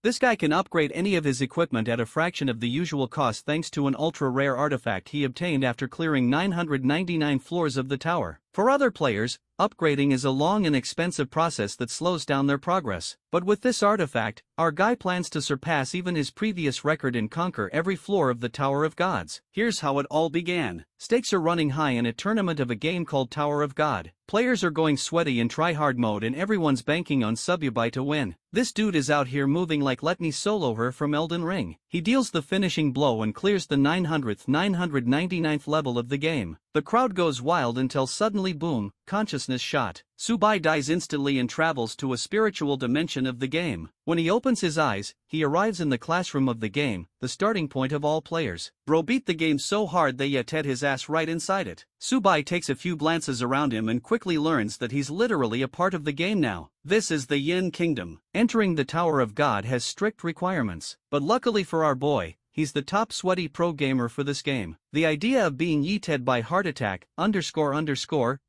This guy can upgrade any of his equipment at a fraction of the usual cost thanks to an ultra-rare artifact he obtained after clearing 999 floors of the tower. For other players, upgrading is a long and expensive process that slows down their progress. But with this artifact, our guy plans to surpass even his previous record and conquer every floor of the Tower of Gods. Here's how it all began. Stakes are running high in a tournament of a game called Tower of God. Players are going sweaty in try-hard mode and everyone's banking on Sububai to win. This dude is out here moving like let me solo her from Elden Ring. He deals the finishing blow and clears the 999th level of the game. The crowd goes wild until suddenly boom, consciousness shot. Subai dies instantly and travels to a spiritual dimension of the game. When he opens his eyes, he arrives in the classroom of the game, the starting point of all players. Bro beat the game so hard they yet his ass right inside it. Subai takes a few glances around him and quickly learns that he's literally a part of the game now. This is the Yin Kingdom. Entering the Tower of God has strict requirements. But luckily for our boy, he's the top sweaty pro gamer for this game. The idea of being yeeted by heart attack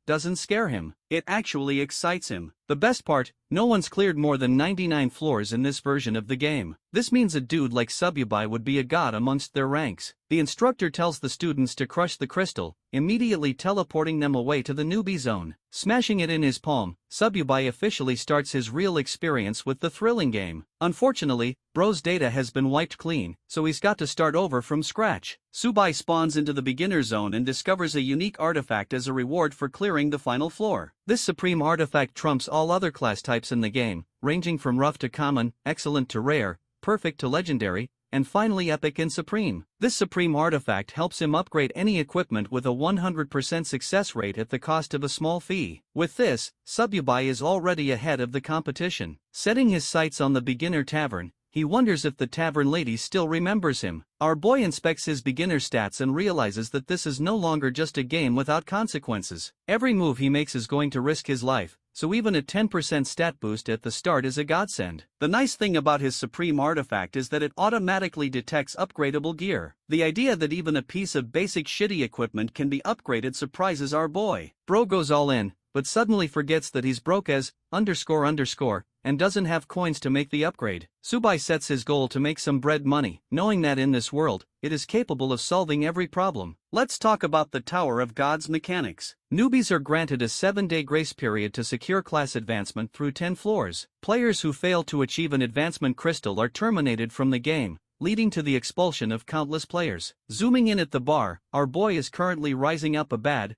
doesn't scare him. It actually excites him. The best part, no one's cleared more than 99 floors in this version of the game. This means a dude like Sububai would be a god amongst their ranks. The instructor tells the students to crush the crystal, immediately teleporting them away to the newbie zone. Smashing it in his palm, Sububai officially starts his real experience with the thrilling game. Unfortunately, bro's data has been wiped clean, so he's got to start over from scratch. Subai spawns into the beginner zone and discovers a unique artifact as a reward for clearing the final floor. This supreme artifact trumps all other class types in the game, ranging from rough to common, excellent to rare, perfect to legendary, and finally epic and supreme. This supreme artifact helps him upgrade any equipment with a 100% success rate at the cost of a small fee. With this, Sububai is already ahead of the competition. Setting his sights on the beginner tavern, he wonders if the tavern lady still remembers him. Our boy inspects his beginner stats and realizes that this is no longer just a game without consequences. Every move he makes is going to risk his life, so even a 10% stat boost at the start is a godsend. The nice thing about his supreme artifact is that it automatically detects upgradable gear. The idea that even a piece of basic shitty equipment can be upgraded surprises our boy. Bro goes all in, but suddenly forgets that he's broke as and doesn't have coins to make the upgrade. Subai sets his goal to make some bread money, knowing that in this world, it is capable of solving every problem. Let's talk about the Tower of God's mechanics. Newbies are granted a 7-day grace period to secure class advancement through 10 floors. Players who fail to achieve an advancement crystal are terminated from the game, leading to the expulsion of countless players. Zooming in at the bar, our boy is currently rising up a baddie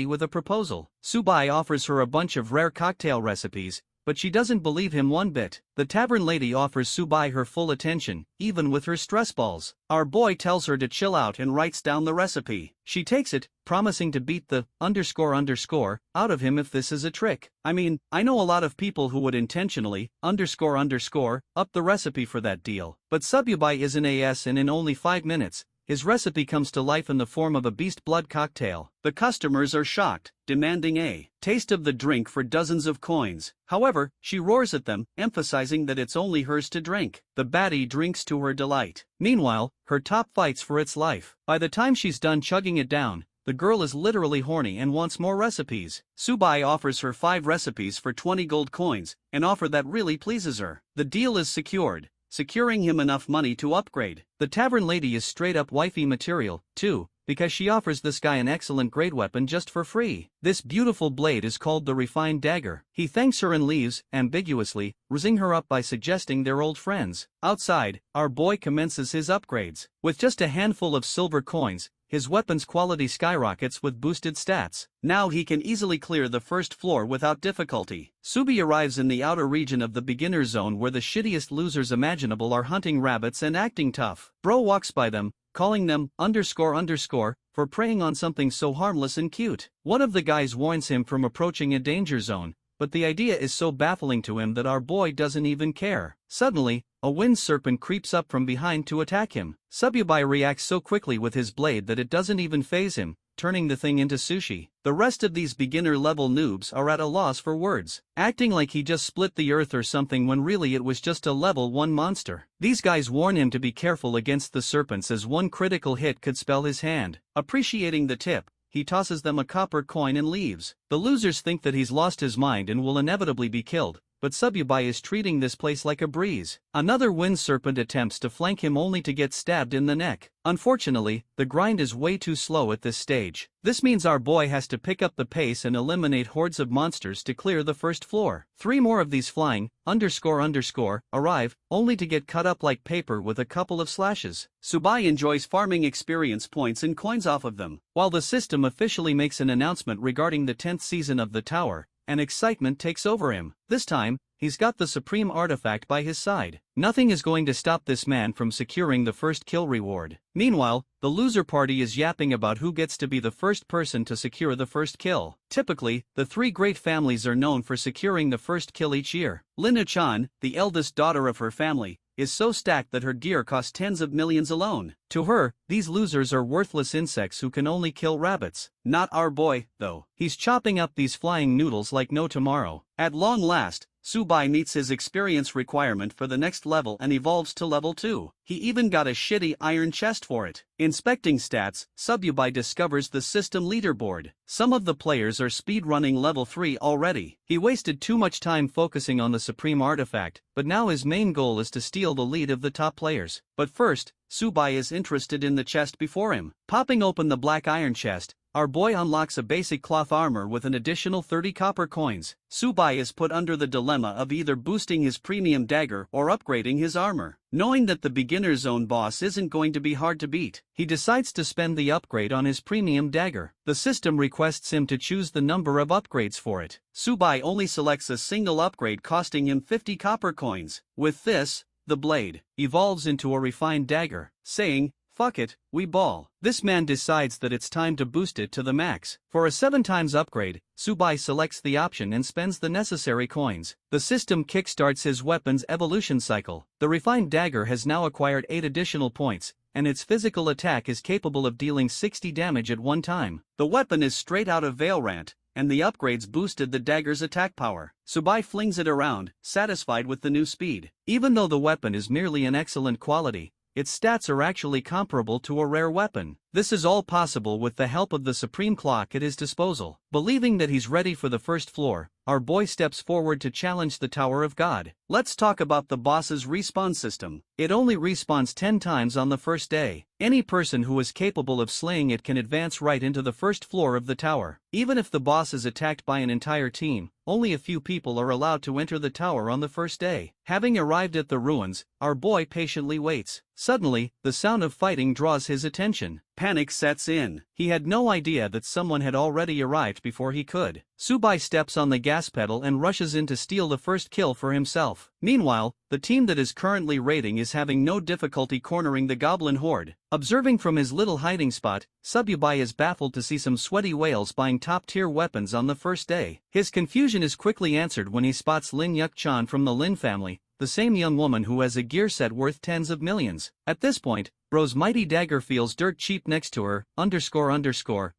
with a proposal. Subai offers her a bunch of rare cocktail recipes, but she doesn't believe him one bit. The tavern lady offers Subai her full attention, even with her stress balls. Our boy tells her to chill out and writes down the recipe. She takes it, promising to beat the out of him if this is a trick. I mean, I know a lot of people who would intentionally up the recipe for that deal. But Sububai is an ass and in only 5 minutes, his recipe comes to life in the form of a beast blood cocktail. The customers are shocked, demanding a taste of the drink for dozens of coins. However, she roars at them, emphasizing that it's only hers to drink. The baddie drinks to her delight. Meanwhile, her top fights for its life. By the time she's done chugging it down, the girl is literally horny and wants more recipes. Subai offers her 5 recipes for 20 gold coins, an offer that really pleases her. The deal is secured, securing him enough money to upgrade. The tavern lady is straight up wifey material, too, because she offers this guy an excellent grade weapon just for free. This beautiful blade is called the Refined Dagger. He thanks her and leaves, ambiguously, raising her up by suggesting they're old friends. Outside, our boy commences his upgrades. With just a handful of silver coins, his weapon's quality skyrockets with boosted stats. Now he can easily clear the first floor without difficulty. Subi arrives in the outer region of the beginner zone where the shittiest losers imaginable are hunting rabbits and acting tough. Bro walks by them, calling them for preying on something so harmless and cute. One of the guys warns him from approaching a danger zone, but the idea is so baffling to him that our boy doesn't even care. Suddenly, a wind serpent creeps up from behind to attack him. Sububai reacts so quickly with his blade that it doesn't even faze him, turning the thing into sushi. The rest of these beginner-level noobs are at a loss for words, acting like he just split the earth or something when really it was just a level 1 monster. These guys warn him to be careful against the serpents as one critical hit could spell his hand. Appreciating the tip, he tosses them a copper coin and leaves. The losers think that he's lost his mind and will inevitably be killed, but Sububai is treating this place like a breeze. Another wind serpent attempts to flank him only to get stabbed in the neck. Unfortunately, the grind is way too slow at this stage. This means our boy has to pick up the pace and eliminate hordes of monsters to clear the first floor. 3 more of these flying, arrive, only to get cut up like paper with a couple of slashes. Subai enjoys farming experience points and coins off of them. While the system officially makes an announcement regarding the 10th season of the tower, and excitement takes over him. This time, he's got the supreme artifact by his side. Nothing is going to stop this man from securing the first kill reward. Meanwhile, the loser party is yapping about who gets to be the first person to secure the first kill. Typically, the 3 great families are known for securing the first kill each year. Lina-chan, the eldest daughter of her family, is so stacked that her gear costs tens of millions alone. To her, these losers are worthless insects who can only kill rabbits. Not our boy, though. He's chopping up these flying noodles like no tomorrow. At long last, Subai meets his experience requirement for the next level and evolves to level 2. He even got a shitty iron chest for it. Inspecting stats, Subai discovers the system leaderboard. Some of the players are speedrunning level 3 already. He wasted too much time focusing on the supreme artifact, but now his main goal is to steal the lead of the top players. But first, Subai is interested in the chest before him. Popping open the black iron chest, our boy unlocks a basic cloth armor with an additional 30 copper coins. Subai is put under the dilemma of either boosting his premium dagger or upgrading his armor. Knowing that the beginner zone boss isn't going to be hard to beat, he decides to spend the upgrade on his premium dagger. The system requests him to choose the number of upgrades for it. Subai only selects a single upgrade costing him 50 copper coins. With this, the blade evolves into a refined dagger, saying, "Fuck it, we ball." This man decides that it's time to boost it to the max. For a 7 times upgrade, Subai selects the option and spends the necessary coins. The system kickstarts his weapon's evolution cycle. The refined dagger has now acquired 8 additional points, and its physical attack is capable of dealing 60 damage at one time. The weapon is straight out of Valorant, and the upgrades boosted the dagger's attack power. Subai flings it around, satisfied with the new speed. Even though the weapon is merely an excellent quality, its stats are actually comparable to a rare weapon. This is all possible with the help of the supreme clock at his disposal. Believing that he's ready for the first floor, our boy steps forward to challenge the Tower of God. Let's talk about the boss's respawn system. It only respawns 10 times on the first day. Any person who is capable of slaying it can advance right into the first floor of the tower. Even if the boss is attacked by an entire team, only a few people are allowed to enter the tower on the first day. Having arrived at the ruins, our boy patiently waits. Suddenly, the sound of fighting draws his attention. Panic sets in. He had no idea that someone had already arrived before he could. Subai steps on the gas pedal and rushes in to steal the first kill for himself. Meanwhile, the team that is currently raiding is having no difficulty cornering the goblin horde. Observing from his little hiding spot, Subai is baffled to see some sweaty whales buying top-tier weapons on the first day. His confusion is quickly answered when he spots Lin Yuk-chan from the Lin family, the same young woman who has a gear set worth tens of millions. At this point, Bro's mighty dagger feels dirt cheap next to her,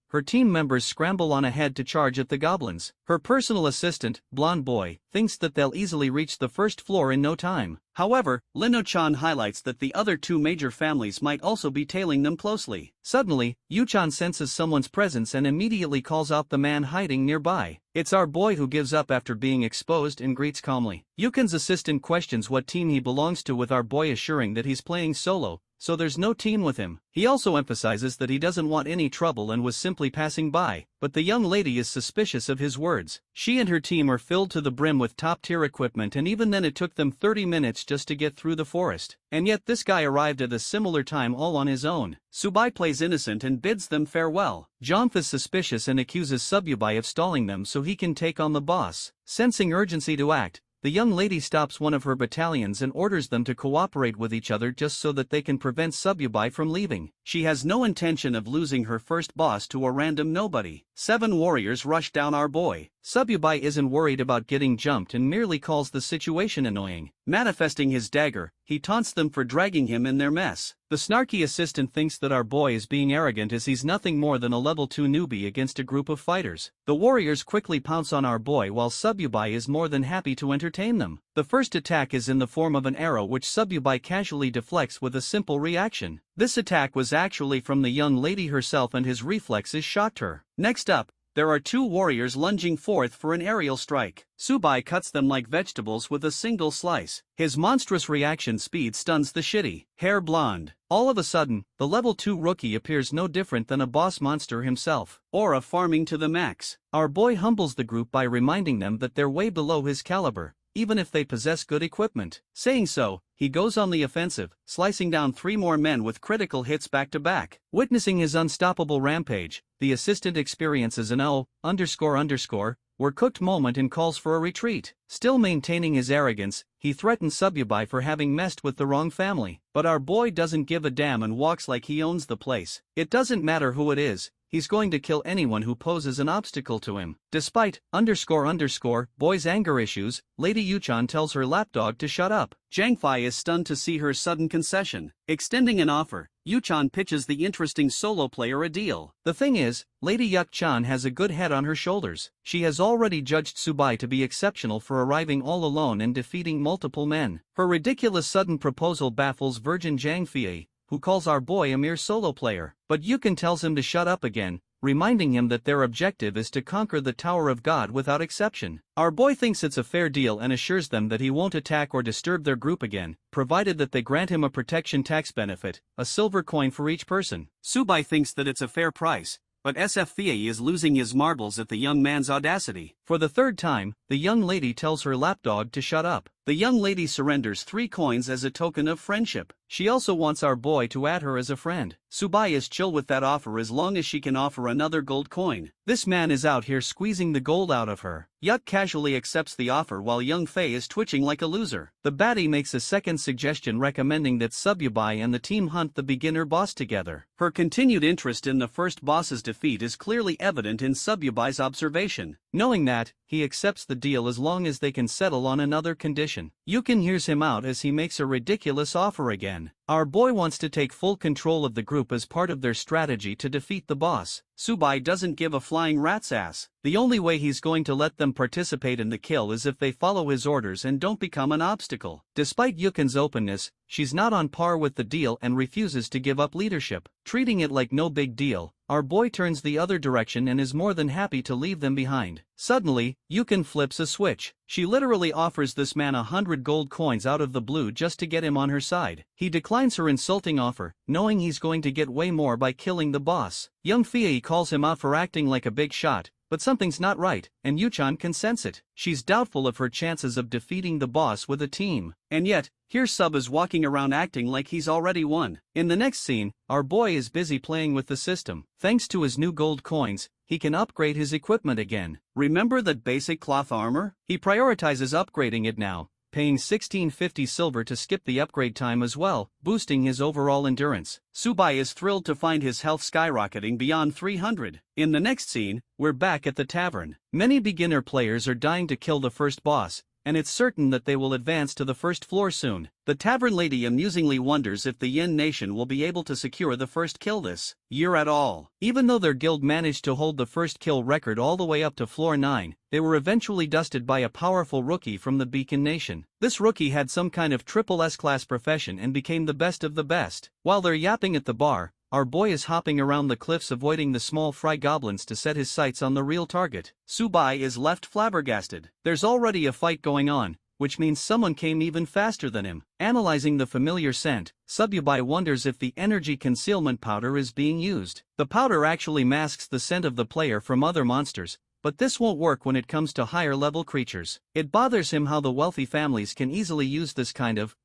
her team members scramble on ahead to charge at the goblins. Her personal assistant, Blonde Boy, thinks that they'll easily reach the first floor in no time. However, Lino-chan highlights that the other 2 major families might also be tailing them closely. Suddenly, Yu-chan senses someone's presence and immediately calls out the man hiding nearby. It's our boy, who gives up after being exposed and greets calmly. Yukin's assistant questions what team he belongs to, with our boy assuring that he's playing solo, so there's no team with him. He also emphasizes that he doesn't want any trouble and was simply passing by, but the young lady is suspicious of his words. She and her team are filled to the brim with top-tier equipment, and even then it took them 30 minutes just to get through the forest. And yet this guy arrived at a similar time all on his own. Subai plays innocent and bids them farewell. Jomf is suspicious and accuses Subai of stalling them so he can take on the boss. Sensing urgency to act, the young lady stops one of her battalions and orders them to cooperate with each other just so that they can prevent Subai from leaving. She has no intention of losing her first boss to a random nobody. 7 warriors rush down our boy. Subai isn't worried about getting jumped and merely calls the situation annoying. Manifesting his dagger, he taunts them for dragging him in their mess. The snarky assistant thinks that our boy is being arrogant as he's nothing more than a level 2 newbie against a group of fighters. The warriors quickly pounce on our boy while Subai is more than happy to entertain them. The first attack is in the form of an arrow which Subai casually deflects with a simple reaction. This attack was actually from the young lady herself and his reflexes shocked her. Next up, there are two warriors lunging forth for an aerial strike. Subai cuts them like vegetables with a single slice. His monstrous reaction speed stuns the shitty, hair blonde. All of a sudden, the level 2 rookie appears no different than a boss monster himself, or a farming to the max. Our boy humbles the group by reminding them that they're way below his caliber, even if they possess good equipment. Saying so, he goes on the offensive, slicing down 3 more men with critical hits back to back. Witnessing his unstoppable rampage, the assistant experiences an "we're cooked" moment and calls for a retreat. Still maintaining his arrogance, he threatens Sububai for having messed with the wrong family. But our boy doesn't give a damn and walks like he owns the place. It doesn't matter who it is, he's going to kill anyone who poses an obstacle to him. Despite boy's anger issues, Lady Yuchan tells her lapdog to shut up. Zhangfei is stunned to see her sudden concession. Extending an offer, Yuchan pitches the interesting solo player a deal. The thing is, Lady Yuchan has a good head on her shoulders. She has already judged Subai to be exceptional for arriving all alone and defeating multiple men. Her ridiculous sudden proposal baffles Virgin Zhangfei, who calls our boy a mere solo player. But Yukan tells him to shut up again, reminding him that their objective is to conquer the Tower of God without exception. Our boy thinks it's a fair deal and assures them that he won't attack or disturb their group again, provided that they grant him a protection tax benefit, a silver coin for each person. Subai thinks that it's a fair price, but SFA is losing his marbles at the young man's audacity. For the third time, the young lady tells her lapdog to shut up. The young lady surrenders 3 coins as a token of friendship. She also wants our boy to add her as a friend. Subai is chill with that offer as long as she can offer another gold coin. This man is out here squeezing the gold out of her. Yuk casually accepts the offer while young Fei is twitching like a loser. The baddie makes a second suggestion recommending that Sububai and the team hunt the beginner boss together. Her continued interest in the first boss's defeat is clearly evident in Sububai's observation. Knowing that, he accepts the deal as long as they can settle on another condition. Yukin hears him out as he makes a ridiculous offer again. Our boy wants to take full control of the group as part of their strategy to defeat the boss. Subai doesn't give a flying rat's ass. The only way he's going to let them participate in the kill is if they follow his orders and don't become an obstacle. Despite Yukin's openness, she's not on par with the deal and refuses to give up leadership. Treating it like no big deal, our boy turns the other direction and is more than happy to leave them behind. Suddenly, Yukin flips a switch. She literally offers this man 100 gold coins out of the blue just to get him on her side. He declines her insulting offer, knowing he's going to get way more by killing the boss. Young Fei calls him out for acting like a big shot, but something's not right, and Yuchan can sense it. She's doubtful of her chances of defeating the boss with a team. And yet, here Sub is walking around acting like he's already won. In the next scene, our boy is busy playing with the system. Thanks to his new gold coins, he can upgrade his equipment again. Remember that basic cloth armor? He prioritizes upgrading it now, paying 1650 silver to skip the upgrade time as well, boosting his overall endurance. Subai is thrilled to find his health skyrocketing beyond 300. In the next scene, we're back at the tavern. Many beginner players are dying to kill the first boss, and it's certain that they will advance to the first floor soon. The tavern lady amusingly wonders if the Yin Nation will be able to secure the first kill this year at all. Even though their guild managed to hold the first kill record all the way up to floor 9, they were eventually dusted by a powerful rookie from the Beacon Nation. This rookie had some kind of triple S-class profession and became the best of the best. While they're yapping at the bar, our boy is hopping around the cliffs avoiding the small fry goblins to set his sights on the real target. Subai is left flabbergasted. There's already a fight going on, which means someone came even faster than him. Analyzing the familiar scent, Sububai wonders if the energy concealment powder is being used. The powder actually masks the scent of the player from other monsters, but this won't work when it comes to higher-level creatures. It bothers him how the wealthy families can easily use this kind of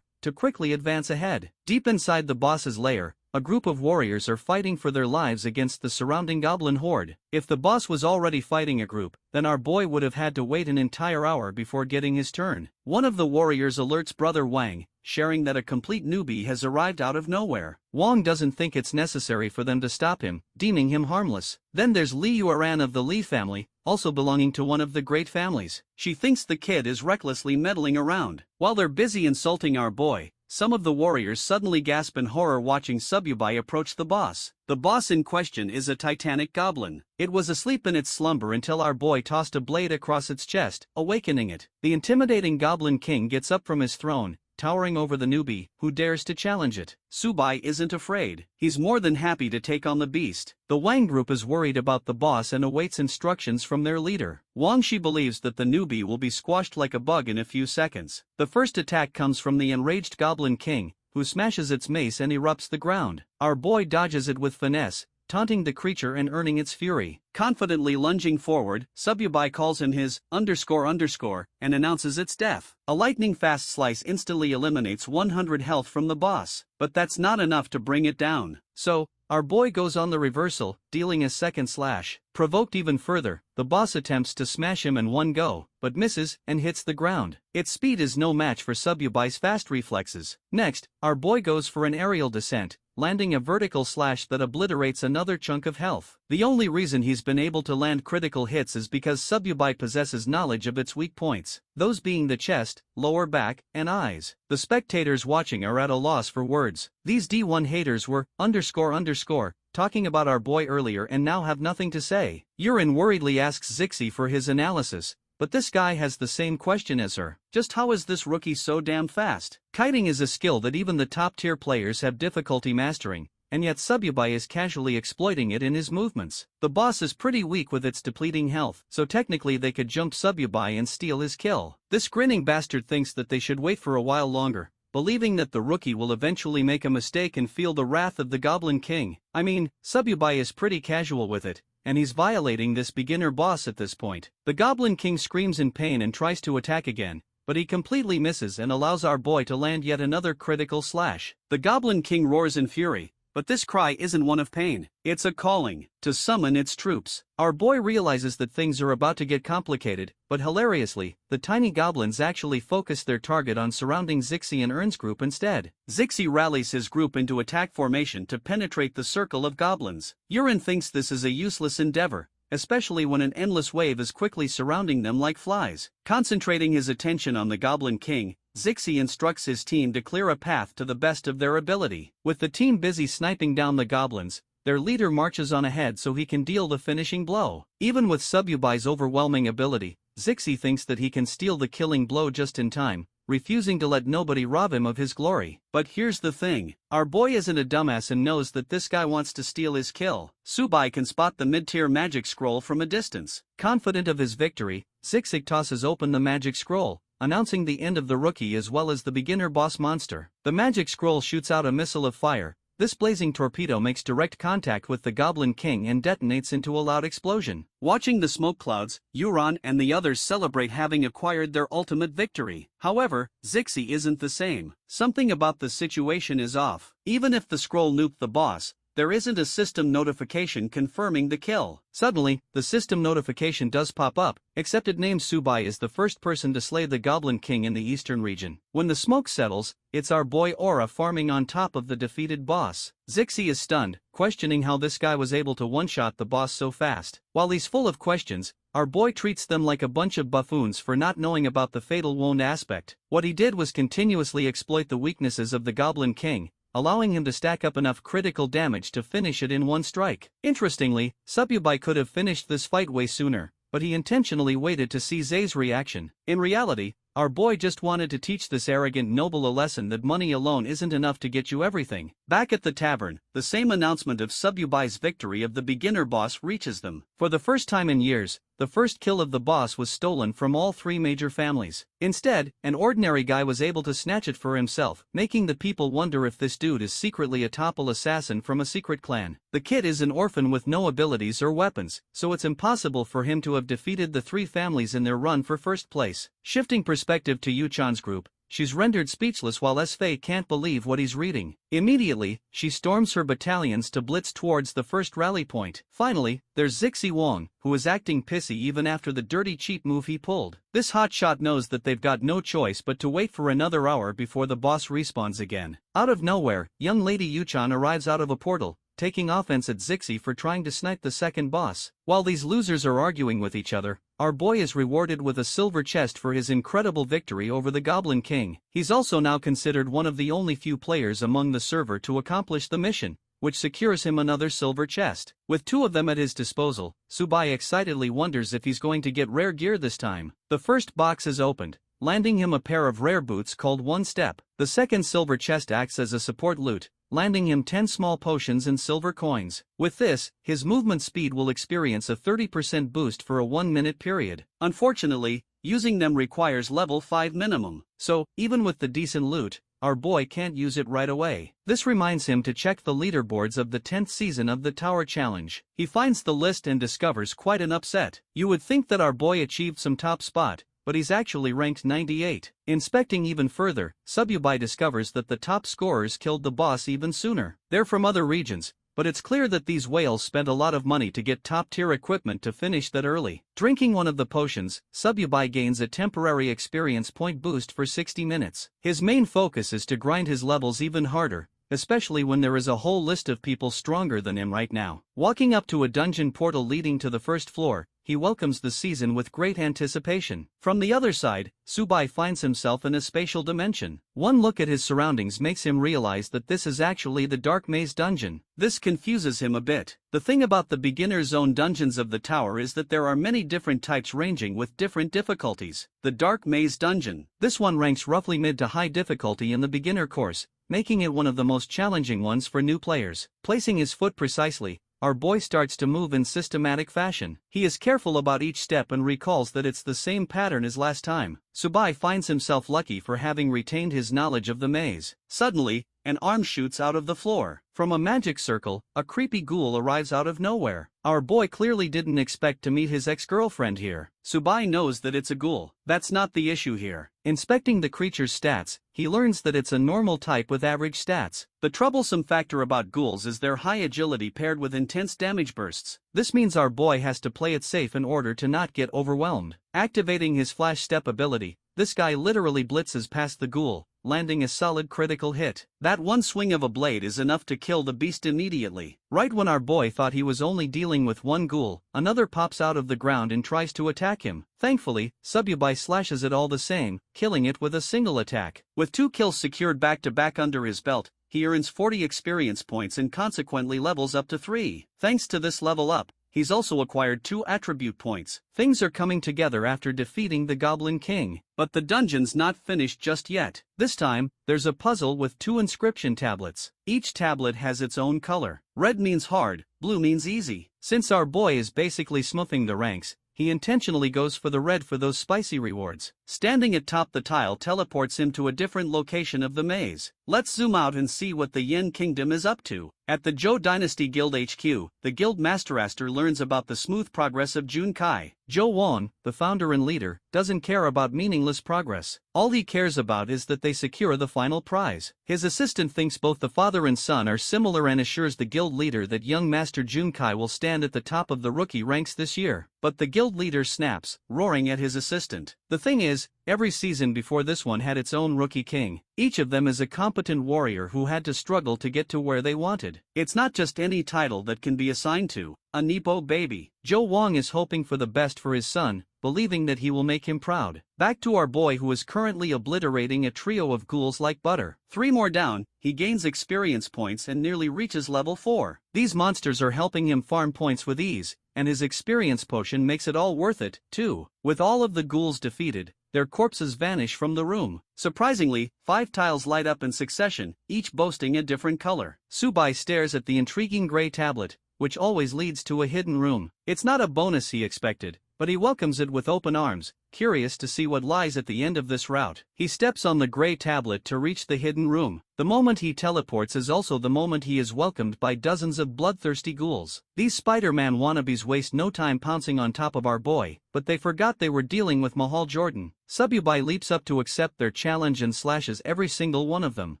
to quickly advance ahead. Deep inside the boss's lair, a group of warriors are fighting for their lives against the surrounding goblin horde. If the boss was already fighting a group, then our boy would have had to wait an entire hour before getting his turn. One of the warriors alerts brother Wang, sharing that a complete newbie has arrived out of nowhere. Wang doesn't think it's necessary for them to stop him, deeming him harmless. Then there's Li Yuan of the Li family, also belonging to one of the great families. She thinks the kid is recklessly meddling around. While they're busy insulting our boy, some of the warriors suddenly gasp in horror watching Sububai approach the boss. The boss in question is a titanic goblin. It was asleep in its slumber until our boy tossed a blade across its chest, awakening it. The intimidating goblin king gets up from his throne, towering over the newbie, who dares to challenge it. Subai isn't afraid. He's more than happy to take on the beast. The Wang group is worried about the boss and awaits instructions from their leader. Wang Shi believes that the newbie will be squashed like a bug in a few seconds. The first attack comes from the enraged Goblin King, who smashes its mace and erupts the ground. Our boy dodges it with finesse, taunting the creature and earning its fury. Confidently lunging forward, Sububai calls in his ___ and announces its death. A lightning-fast slice instantly eliminates 100 health from the boss, but that's not enough to bring it down. So, our boy goes on the reversal, dealing a second slash. Provoked even further, the boss attempts to smash him in one go, but misses and hits the ground. Its speed is no match for Sububai's fast reflexes. Next, our boy goes for an aerial descent, landing a vertical slash that obliterates another chunk of health. The only reason he's been able to land critical hits is because Sububai possesses knowledge of its weak points, those being the chest, lower back, and eyes. The spectators watching are at a loss for words. These D1 haters were ___ talking about our boy earlier and now have nothing to say. Yurin worriedly asks Zixi for his analysis, but this guy has the same question as her. Just how is this rookie so damn fast? Kiting is a skill that even the top-tier players have difficulty mastering, and yet Sububai is casually exploiting it in his movements. The boss is pretty weak with its depleting health, so technically they could jump Sububai and steal his kill. This grinning bastard thinks that they should wait for a while longer, believing that the rookie will eventually make a mistake and feel the wrath of the Goblin King. I mean, Sububai is pretty casual with it, and he's violating this beginner boss at this point. The Goblin King screams in pain and tries to attack again, but he completely misses and allows our boy to land yet another critical slash. The Goblin King roars in fury, but this cry isn't one of pain, it's a calling to summon its troops. Our boy realizes that things are about to get complicated, but hilariously, the tiny goblins actually focus their target on surrounding Zixi and Ern's group instead. Zixi rallies his group into attack formation to penetrate the circle of goblins. Yurin thinks this is a useless endeavor, especially when an endless wave is quickly surrounding them like flies. Concentrating his attention on the Goblin King, Zixi instructs his team to clear a path to the best of their ability. With the team busy sniping down the goblins, their leader marches on ahead so he can deal the finishing blow. Even with Sububai's overwhelming ability, Zixi thinks that he can steal the killing blow just in time, refusing to let nobody rob him of his glory. But here's the thing, our boy isn't a dumbass and knows that this guy wants to steal his kill. Subai can spot the mid-tier magic scroll from a distance. Confident of his victory, Zixi tosses open the magic scroll, announcing the end of the rookie as well as the beginner boss monster. The magic scroll shoots out a missile of fire. This blazing torpedo makes direct contact with the Goblin King and detonates into a loud explosion. Watching the smoke clouds, Yuron and the others celebrate having acquired their ultimate victory. However, Zixi isn't the same. Something about the situation is off. Even if the scroll nuked the boss, there isn't a system notification confirming the kill. Suddenly, the system notification does pop up, except it names Subai as the first person to slay the Goblin King in the eastern region. When the smoke settles, it's our boy Aura farming on top of the defeated boss. Zixi is stunned, questioning how this guy was able to one-shot the boss so fast. While he's full of questions, our boy treats them like a bunch of buffoons for not knowing about the fatal wound aspect. What he did was continuously exploit the weaknesses of the Goblin King, allowing him to stack up enough critical damage to finish it in one strike. Interestingly, Sububai could have finished this fight way sooner, but he intentionally waited to see Zay's reaction. In reality, our boy just wanted to teach this arrogant noble a lesson that money alone isn't enough to get you everything. Back at the tavern, the same announcement of Sububai's victory of the beginner boss reaches them. For the first time in years, the first kill of the boss was stolen from all three major families. Instead, an ordinary guy was able to snatch it for himself, making the people wonder if this dude is secretly a topple assassin from a secret clan. The kid is an orphan with no abilities or weapons, so it's impossible for him to have defeated the three families in their run for first place. Shifting perspective to Yuchan's group, she's rendered speechless while S-Fei can't believe what he's reading. Immediately, she storms her battalions to blitz towards the first rally point. Finally, there's Zixi Wong, who is acting pissy even after the dirty cheat move he pulled. This hotshot knows that they've got no choice but to wait for another hour before the boss respawns again. Out of nowhere, young lady Yuchan arrives out of a portal, taking offense at Zixi for trying to snipe the second boss. While these losers are arguing with each other, our boy is rewarded with a silver chest for his incredible victory over the Goblin King. He's also now considered one of the only few players among the server to accomplish the mission, which secures him another silver chest. With two of them at his disposal, Subai excitedly wonders if he's going to get rare gear this time. The first box is opened, landing him a pair of rare boots called One Step. The second silver chest acts as a support loot, landing him 10 small potions and silver coins. With this, his movement speed will experience a 30% boost for a 1-minute period. Unfortunately, using them requires level 5 minimum, so, even with the decent loot, our boy can't use it right away. This reminds him to check the leaderboards of the 10th season of the Tower Challenge. He finds the list and discovers quite an upset. You would think that our boy achieved some top spot, but he's actually ranked 98. Inspecting even further, Sububai discovers that the top scorers killed the boss even sooner. They're from other regions, but it's clear that these whales spent a lot of money to get top-tier equipment to finish that early. Drinking one of the potions, Sububai gains a temporary experience point boost for 60 minutes. His main focus is to grind his levels even harder, especially when there is a whole list of people stronger than him right now. Walking up to a dungeon portal leading to the first floor, he welcomes the season with great anticipation. From the other side, Subai finds himself in a spatial dimension. One look at his surroundings makes him realize that this is actually the Dark Maze dungeon. This confuses him a bit. The thing about the beginner zone dungeons of the tower is that there are many different types ranging with different difficulties. The Dark Maze dungeon. This one ranks roughly mid to high difficulty in the beginner course, making it one of the most challenging ones for new players. Placing his foot precisely, our boy starts to move in systematic fashion. He is careful about each step and recalls that it's the same pattern as last time. Subai finds himself lucky for having retained his knowledge of the maze. Suddenly, an arm shoots out of the floor. From a magic circle, a creepy ghoul arrives out of nowhere. Our boy clearly didn't expect to meet his ex-girlfriend here. Subai knows that it's a ghoul. That's not the issue here. Inspecting the creature's stats, he learns that it's a normal type with average stats. The troublesome factor about ghouls is their high agility paired with intense damage bursts. This means our boy has to play it safe in order to not get overwhelmed. Activating his flash step ability, this guy literally blitzes past the ghoul, landing a solid critical hit. That one swing of a blade is enough to kill the beast immediately. Right when our boy thought he was only dealing with one ghoul, another pops out of the ground and tries to attack him. Thankfully, Sububai slashes it all the same, killing it with a single attack. With 2 kills secured back-to-back under his belt, he earns 40 experience points and consequently levels up to 3. Thanks to this level up, he's also acquired 2 attribute points. Things are coming together after defeating the Goblin King. But the dungeon's not finished just yet. This time, there's a puzzle with 2 inscription tablets. Each tablet has its own color. Red means hard, blue means easy. Since our boy is basically smoothing the ranks, he intentionally goes for the red for those spicy rewards. Standing atop the tile teleports him to a different location of the maze. Let's zoom out and see what the Yen Kingdom is up to. At the Zhou Dynasty Guild HQ, the Guild Masteraster learns about the smooth progress of Jun Kai. Zhou Wan, the founder and leader, doesn't care about meaningless progress. All he cares about is that they secure the final prize. His assistant thinks both the father and son are similar and assures the guild leader that young Master Jun Kai will stand at the top of the rookie ranks this year. But the guild leader snaps, roaring at his assistant. The thing is, every season before this one had its own rookie king. Each of them is a competent warrior who had to struggle to get to where they wanted. It's not just any title that can be assigned to a Nepo baby. Zhou Wang is hoping for the best for his son, believing that he will make him proud. Back to our boy who is currently obliterating a trio of ghouls like butter. 3 more down, he gains experience points and nearly reaches level 4. These monsters are helping him farm points with ease, and his experience potion makes it all worth it, too. With all of the ghouls defeated, their corpses vanish from the room. Surprisingly, 5 tiles light up in succession, each boasting a different color. Subai stares at the intriguing gray tablet, which always leads to a hidden room. It's not a bonus he expected, but he welcomes it with open arms, curious to see what lies at the end of this route. He steps on the gray tablet to reach the hidden room. The moment he teleports is also the moment he is welcomed by dozens of bloodthirsty ghouls. These Spider-Man wannabes waste no time pouncing on top of our boy, but they forgot they were dealing with Mahal Jordan. Sububai leaps up to accept their challenge and slashes every single one of them.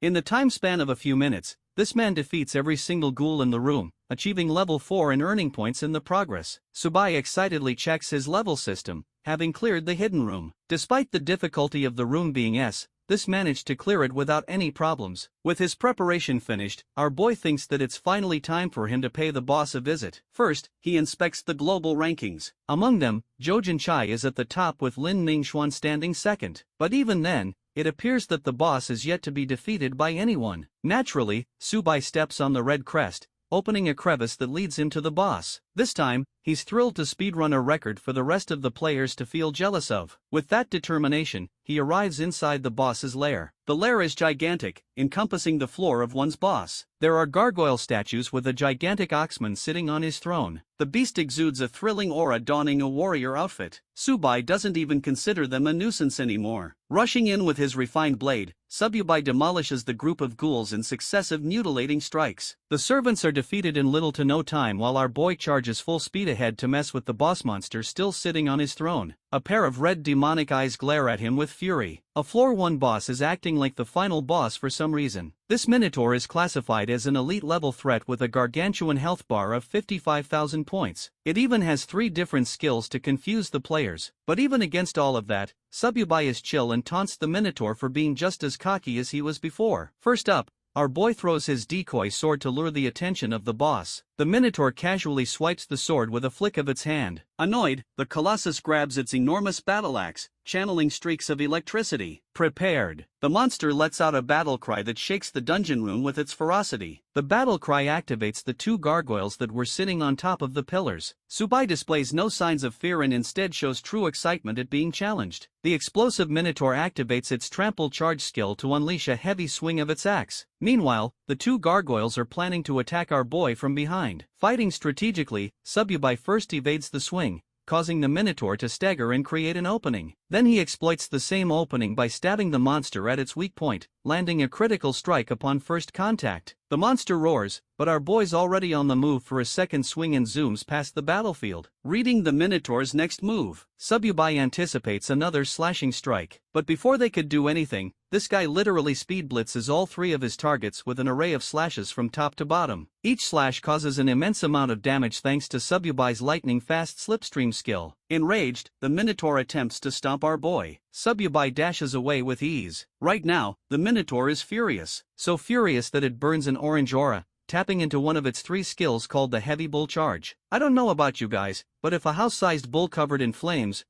In the time span of a few minutes, this man defeats every single ghoul in the room, achieving level 4 and earning points in the progress. Subai excitedly checks his level system, having cleared the hidden room. Despite the difficulty of the room being S, this managed to clear it without any problems. With his preparation finished, our boy thinks that it's finally time for him to pay the boss a visit. First, he inspects the global rankings. Among them, Zhou Jinchai is at the top with Lin Mingxuan standing second. But even then, it appears that the boss is yet to be defeated by anyone. Naturally, Subai steps on the red crest, opening a crevice that leads him to the boss. This time, he's thrilled to speedrun a record for the rest of the players to feel jealous of. With that determination, he arrives inside the boss's lair. The lair is gigantic, encompassing the floor of one's boss. There are gargoyle statues with a gigantic oxman sitting on his throne. The beast exudes a thrilling aura donning a warrior outfit. Subai doesn't even consider them a nuisance anymore. Rushing in with his refined blade, Subai demolishes the group of ghouls in successive mutilating strikes. The servants are defeated in little to no time while our boy charges full speed ahead to mess with the boss monster still sitting on his throne. A pair of red demonic eyes glare at him with fury. A floor 1 boss is acting like the final boss for some reason. This Minotaur is classified as an elite level threat with a gargantuan health bar of 55,000 points. It even has 3 different skills to confuse the players. But even against all of that, Subai is chill and taunts the Minotaur for being just as cocky as he was before. First up, our boy throws his decoy sword to lure the attention of the boss. The Minotaur casually swipes the sword with a flick of its hand. Annoyed, the Colossus grabs its enormous battle axe, channeling streaks of electricity. Prepared. The monster lets out a battle cry that shakes the dungeon room with its ferocity. The battle cry activates the 2 gargoyles that were sitting on top of the pillars. Subai displays no signs of fear and instead shows true excitement at being challenged. The explosive Minotaur activates its trample charge skill to unleash a heavy swing of its axe. Meanwhile, the 2 gargoyles are planning to attack our boy from behind. Fighting strategically, Subai first evades the swing, causing the Minotaur to stagger and create an opening. Then he exploits the same opening by stabbing the monster at its weak point, landing a critical strike upon first contact. The monster roars, but our boy's already on the move for a second swing and zooms past the battlefield. Reading the Minotaur's next move, Subai anticipates another slashing strike. But before they could do anything, this guy literally speed blitzes all 3 of his targets with an array of slashes from top to bottom. Each slash causes an immense amount of damage thanks to Subai's lightning-fast slipstream skill. Enraged, the Minotaur attempts to stomp our boy. Subai dashes away with ease. Right now, the Minotaur is furious. So furious that it burns an orange aura, tapping into one of its 3 skills called the Heavy Bull Charge. I don't know about you guys, but if a house-sized bull covered in flames,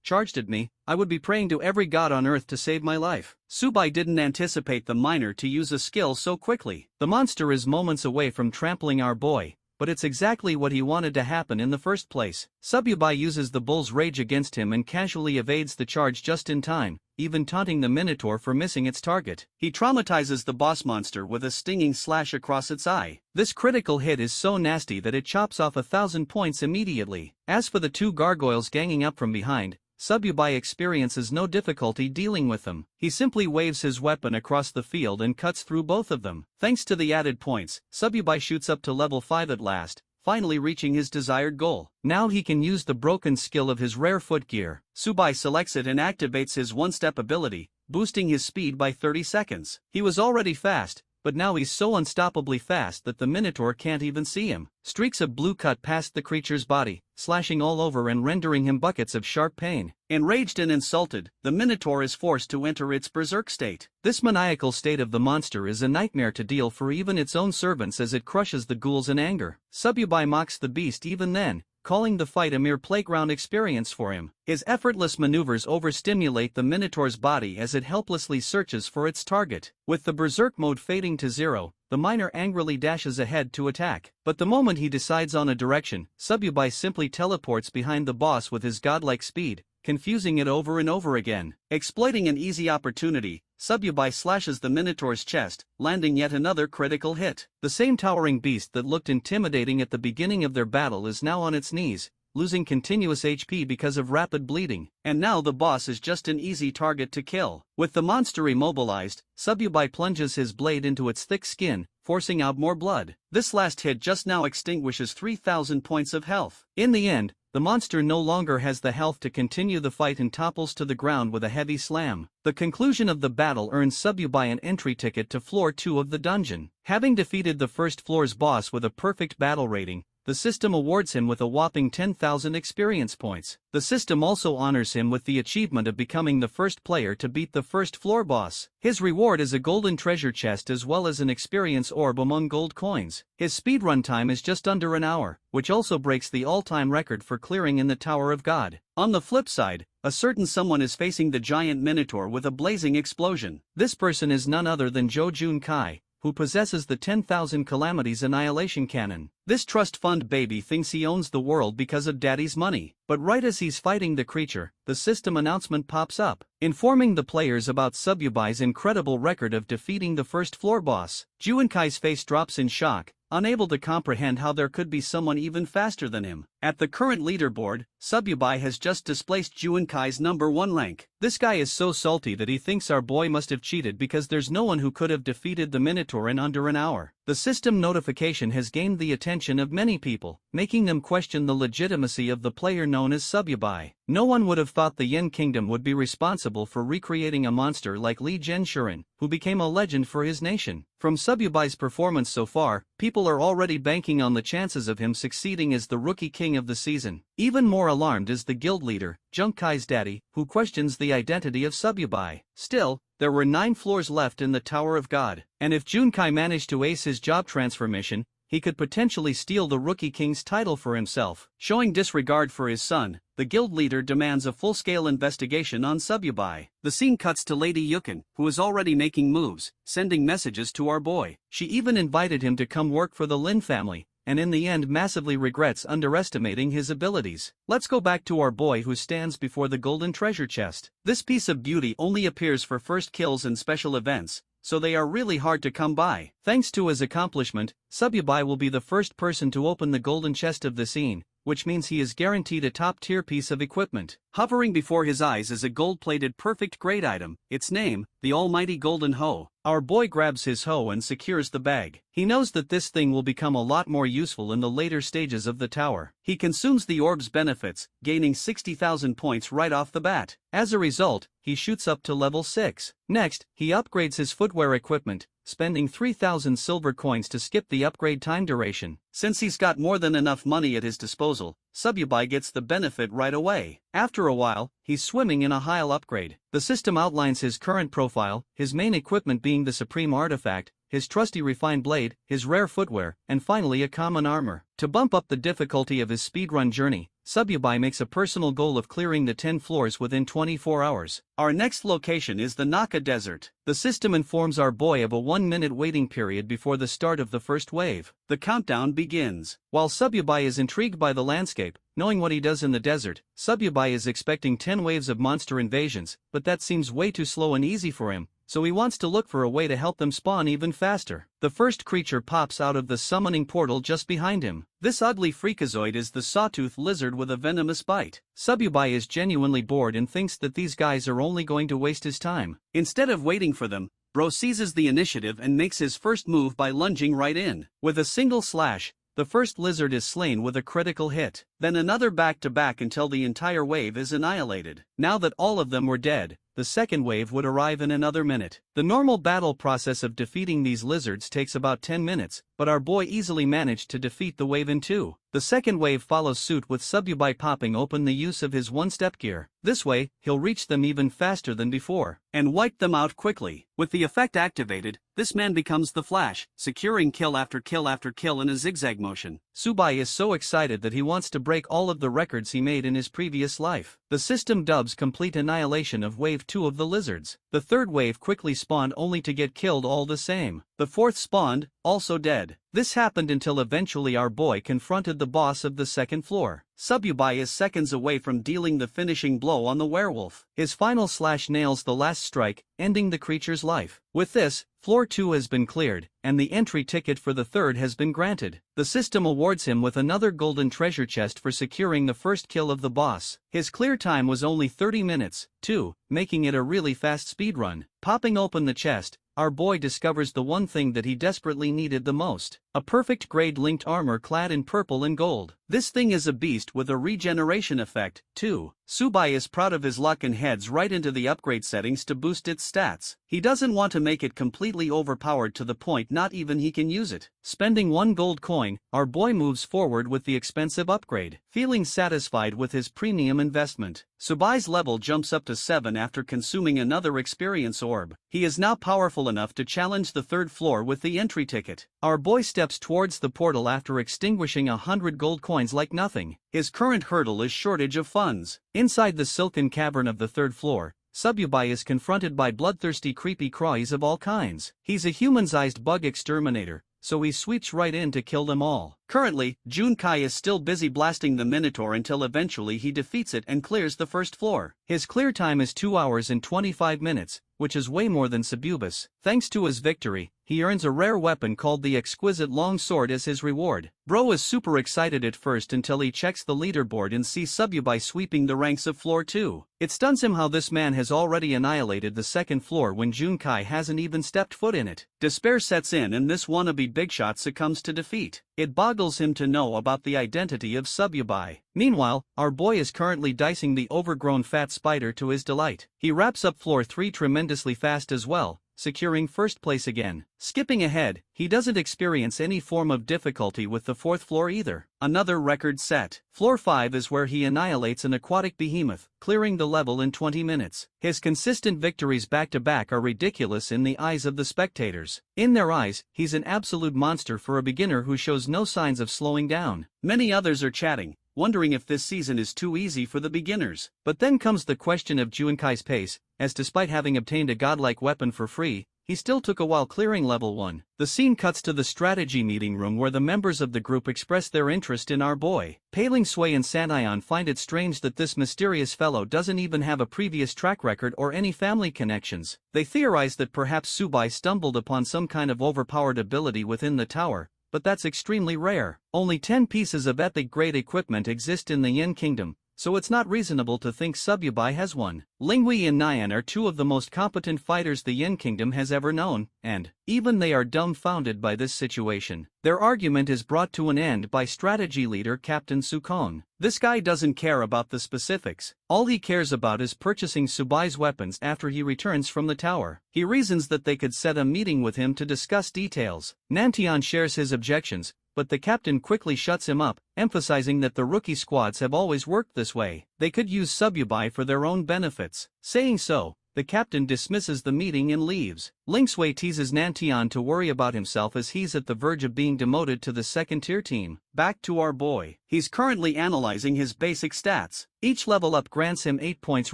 charged at me, I would be praying to every god on earth to save my life. Subai didn't anticipate the miner to use a skill so quickly. The monster is moments away from trampling our boy, but it's exactly what he wanted to happen in the first place. Subai uses the bull's rage against him and casually evades the charge just in time, even taunting the Minotaur for missing its target. He traumatizes the boss monster with a stinging slash across its eye. This critical hit is so nasty that it chops off 1,000 points immediately. As for the 2 gargoyles ganging up from behind, Subai experiences no difficulty dealing with them. He simply waves his weapon across the field and cuts through both of them. Thanks to the added points, Subai shoots up to level 5 at last, finally reaching his desired goal. Now he can use the broken skill of his rare footgear. Subai selects it and activates his one-step ability, boosting his speed by 30 seconds. He was already fast, but now he's so unstoppably fast that the Minotaur can't even see him. Streaks of blue cut past the creature's body, slashing all over and rendering him buckets of sharp pain. Enraged and insulted, the Minotaur is forced to enter its berserk state. This maniacal state of the monster is a nightmare to deal for even its own servants as it crushes the ghouls in anger. Subai mocks the beast even then, calling the fight a mere playground experience for him. His effortless maneuvers overstimulate the Minotaur's body as it helplessly searches for its target. With the berserk mode fading to 0, the miner angrily dashes ahead to attack. But the moment he decides on a direction, Subai simply teleports behind the boss with his godlike speed, confusing it over and over again. Exploiting an easy opportunity, Subai slashes the Minotaur's chest, landing yet another critical hit. The same towering beast that looked intimidating at the beginning of their battle is now on its knees, losing continuous HP because of rapid bleeding. And now the boss is just an easy target to kill. With the monster immobilized, Subai plunges his blade into its thick skin, forcing out more blood. This last hit just now extinguishes 3,000 points of health. In the end, the monster no longer has the health to continue the fight and topples to the ground with a heavy slam. The conclusion of the battle earns Subai an entry ticket to floor 2 of the dungeon. Having defeated the first floor's boss with a perfect battle rating, the system awards him with a whopping 10,000 experience points. The system also honors him with the achievement of becoming the first player to beat the first floor boss. His reward is a golden treasure chest as well as an experience orb among gold coins. His speedrun time is just under an hour, which also breaks the all-time record for clearing in the Tower of God. On the flip side, a certain someone is facing the giant Minotaur with a blazing explosion. This person is none other than Jojun Kai, who possesses the 10,000 Calamities Annihilation Cannon. This trust fund baby thinks he owns the world because of daddy's money, but right as he's fighting the creature, the system announcement pops up, informing the players about Sububai's incredible record of defeating the first floor boss. Juenkai's face drops in shock, unable to comprehend how there could be someone even faster than him. At the current leaderboard, Sububai has just displaced Juenkai's #1 rank. This guy is so salty that he thinks our boy must have cheated because there's no one who could have defeated the Minotaur in under an hour. The system notification has gained the attention of many people, making them question the legitimacy of the player known as Sububai. No one would have thought the Yen Kingdom would be responsible for recreating a monster like Li Zhenshuren, who became a legend for his nation. From Sububai's performance so far, people are already banking on the chances of him succeeding as the rookie king of the season. Even more alarmed is the guild leader, Junkai's daddy, who questions the identity of Sububai. Still, there were 9 floors left in the Tower of God, and if Junkai managed to ace his job transfer mission, he could potentially steal the Rookie King's title for himself. Showing disregard for his son, the guild leader demands a full-scale investigation on Sububai. The scene cuts to Lady Yukin, who is already making moves, sending messages to our boy. She even invited him to come work for the Lin family, and in the end massively regrets underestimating his abilities. Let's go back to our boy who stands before the golden treasure chest. This piece of beauty only appears for first kills and special events, so they are really hard to come by. Thanks to his accomplishment, Sububai will be the first person to open the golden chest of the scene, which means he is guaranteed a top-tier piece of equipment. Hovering before his eyes is a gold-plated perfect grade item, its name, the almighty golden hoe. Our boy grabs his hoe and secures the bag. He knows that this thing will become a lot more useful in the later stages of the tower. He consumes the orb's benefits, gaining 60,000 points right off the bat. As a result, he shoots up to level 6. Next, he upgrades his footwear equipment, spending 3,000 silver coins to skip the upgrade time duration. Since he's got more than enough money at his disposal, Sububai gets the benefit right away. After a while, he's swimming in a Heil upgrade. The system outlines his current profile, his main equipment being the supreme artifact, his trusty refined blade, his rare footwear, and finally a common armor. To bump up the difficulty of his speedrun journey, Sububai makes a personal goal of clearing the 10 floors within 24 hours. Our next location is the Naka Desert. The system informs our boy of a 1-minute waiting period before the start of the first wave. The countdown begins. While Sububai is intrigued by the landscape, knowing what he does in the desert, Sububai is expecting 10 waves of monster invasions, but that seems way too slow and easy for him, so he wants to look for a way to help them spawn even faster. The first creature pops out of the summoning portal just behind him. This ugly freakazoid is the sawtooth lizard with a venomous bite. Sububai is genuinely bored and thinks that these guys are only going to waste his time. Instead of waiting for them, Bro seizes the initiative and makes his first move by lunging right in. With a single slash, the first lizard is slain with a critical hit. Then another back-to-back until the entire wave is annihilated. Now that all of them were dead, the second wave would arrive in another minute. The normal battle process of defeating these lizards takes about 10 minutes, but our boy easily managed to defeat the wave in 2. The second wave follows suit with Sububai popping open the use of his one-step gear. This way, he'll reach them even faster than before, and wipe them out quickly. With the effect activated, this man becomes the Flash, securing kill after kill after kill in a zigzag motion. Subai is so excited that he wants to break all of the records he made in his previous life. The system dubs complete annihilation of wave 2 of the lizards. The third wave quickly spawned only to get killed all the same. The fourth spawned, also dead. This happened until eventually our boy confronted the boss of the second floor. Sububai is seconds away from dealing the finishing blow on the werewolf. His final slash nails the last strike, ending the creature's life. With this, floor 2 has been cleared, and the entry ticket for the third has been granted. The system awards him with another golden treasure chest for securing the first kill of the boss. His clear time was only 30 minutes, too, making it a really fast speedrun. Popping open the chest, our boy discovers the one thing that he desperately needed the most. A perfect grade linked armor clad in purple and gold. This thing is a beast with a regeneration effect, too. Subai is proud of his luck and heads right into the upgrade settings to boost its stats. He doesn't want to make it completely overpowered to the point not even he can use it. Spending 1 gold coin, our boy moves forward with the expensive upgrade, feeling satisfied with his premium investment. Subai's level jumps up to 7 after consuming another experience orb. He is now powerful enough to challenge the third floor with the entry ticket. Our boy steps towards the portal after extinguishing 100 gold coins like nothing. His current hurdle is shortage of funds. Inside the silken cavern of the third floor, Subyubai is confronted by bloodthirsty creepy crawlies of all kinds. He's a human-sized bug exterminator, so he sweeps right in to kill them all. Currently, Junkai is still busy blasting the Minotaur until eventually he defeats it and clears the first floor. His clear time is 2 hours and 25 minutes, which is way more than Subyubus. Thanks to his victory, he earns a rare weapon called the Exquisite Long Sword as his reward. Bro is super excited at first until he checks the leaderboard and sees Subyubai sweeping the ranks of floor 2. It stuns him how this man has already annihilated the second floor when Junkai hasn't even stepped foot in it. Despair sets in and this wannabe big shot succumbs to defeat. It boggles him to know about the identity of Subyubai. Meanwhile, our boy is currently dicing the overgrown fat spider to his delight. He wraps up floor 3 tremendously fast as well, securing first place again. Skipping ahead, he doesn't experience any form of difficulty with the fourth floor either. Another record set. Floor 5 is where he annihilates an aquatic behemoth, clearing the level in 20 minutes. His consistent victories back-to-back are ridiculous in the eyes of the spectators. In their eyes, he's an absolute monster for a beginner who shows no signs of slowing down. Many others are chatting, wondering if this season is too easy for the beginners. But then comes the question of Junkai's pace, as despite having obtained a godlike weapon for free, he still took a while clearing level 1. The scene cuts to the strategy meeting room where the members of the group express their interest in our boy. Paling Sui and Sanayon find it strange that this mysterious fellow doesn't even have a previous track record or any family connections. They theorize that perhaps Subai stumbled upon some kind of overpowered ability within the tower, but that's extremely rare. Only 10 pieces of epic-grade equipment exist in the Yin Kingdom, so it's not reasonable to think Subyubai has one. Linghui and Nyan are two of the most competent fighters the Yin Kingdom has ever known, and even they are dumbfounded by this situation. Their argument is brought to an end by strategy leader Captain Sukong. This guy doesn't care about the specifics. All he cares about is purchasing Subai's weapons after he returns from the tower. He reasons that they could set a meeting with him to discuss details. Nantian shares his objections, but the captain quickly shuts him up, emphasizing that the rookie squads have always worked this way. They could use Subyubai for their own benefits. Saying so, the captain dismisses the meeting and leaves. Linksway teases Nantian to worry about himself as he's at the verge of being demoted to the second-tier team. Back to our boy. He's currently analyzing his basic stats. Each level up grants him 8 points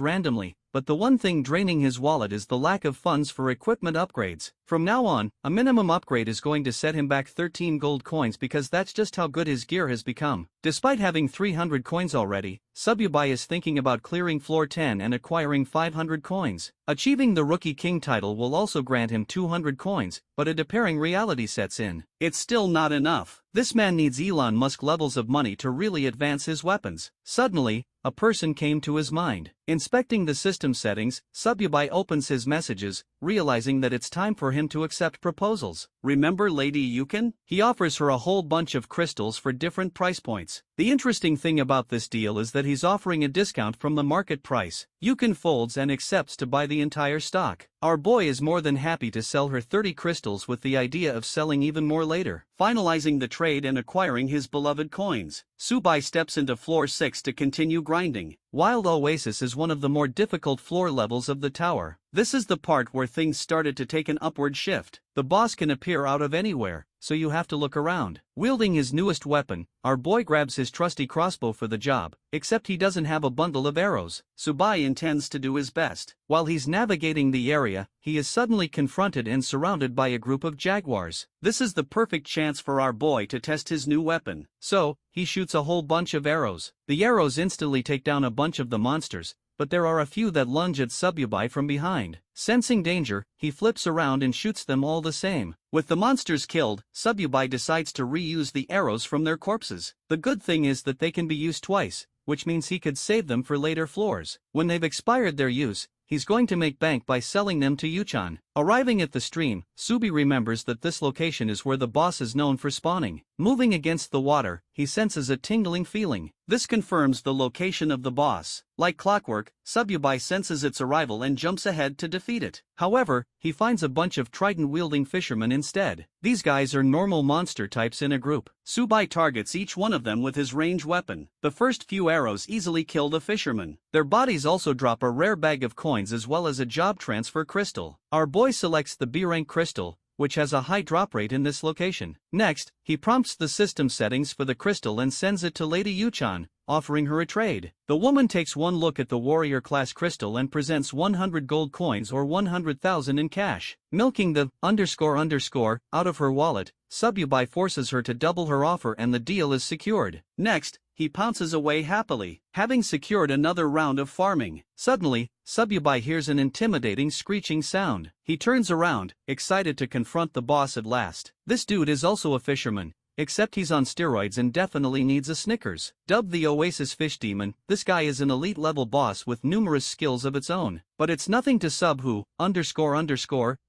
randomly, but the one thing draining his wallet is the lack of funds for equipment upgrades. From now on, a minimum upgrade is going to set him back 13 gold coins because that's just how good his gear has become. Despite having 300 coins already, Subyubai is thinking about clearing floor 10 and acquiring 500 coins. Achieving the Rookie King title will also grant him 200 coins, but a deparing reality sets in. It's still not enough. This man needs Elon Musk levels of money to really advance his weapons. Suddenly, a person came to his mind. Inspecting the system settings, Subyubai opens his messages, realizing that it's time for him to accept proposals. Remember Lady Yukon? He offers her a whole bunch of crystals for different price points. The interesting thing about this deal is that he's offering a discount from the market price. Yukon folds and accepts to buy the entire stock. Our boy is more than happy to sell her 30 crystals with the idea of selling even more later, finalizing the trade and acquiring his beloved coins. Subai steps into floor 6 to continue grinding. Wild Oasis is one of the more difficult floor levels of the tower. This is the part where things started to take an upward shift. The boss can appear out of anywhere, so you have to look around. Wielding his newest weapon, our boy grabs his trusty crossbow for the job, except he doesn't have a bundle of arrows. Subai intends to do his best. While he's navigating the area, he is suddenly confronted and surrounded by a group of jaguars. This is the perfect chance for our boy to test his new weapon. So, he shoots a whole bunch of arrows. The arrows instantly take down a bunch of the monsters, but there are a few that lunge at Subyubai from behind. Sensing danger, he flips around and shoots them all the same. With the monsters killed, Subyubai decides to reuse the arrows from their corpses. The good thing is that they can be used twice, which means he could save them for later floors. When they've expired their use, he's going to make bank by selling them to Yuchan. Arriving at the stream, Subi remembers that this location is where the boss is known for spawning. Moving against the water, he senses a tingling feeling. This confirms the location of the boss. Like clockwork, Subyubai senses its arrival and jumps ahead to defeat it. However, he finds a bunch of trident-wielding fishermen instead. These guys are normal monster types in a group. Subai targets each one of them with his range weapon. The first few arrows easily kill the fishermen. Their bodies also drop a rare bag of coins as well as a job transfer crystal. Our boy selects the B-rank crystal, which has a high drop rate in this location. Next, he prompts the system settings for the crystal and sends it to Lady Yuchan, offering her a trade. The woman takes one look at the warrior class crystal and presents 100 gold coins or 100,000 in cash. Milking the out of her wallet, Sububai forces her to double her offer and the deal is secured. Next, he pounces away happily, having secured another round of farming. Suddenly, Sububai hears an intimidating screeching sound. He turns around, excited to confront the boss at last. This dude is also a fisherman, except he's on steroids and definitely needs a Snickers. Dubbed the Oasis Fish Demon, this guy is an elite-level boss with numerous skills of its own. But it's nothing to Sub who,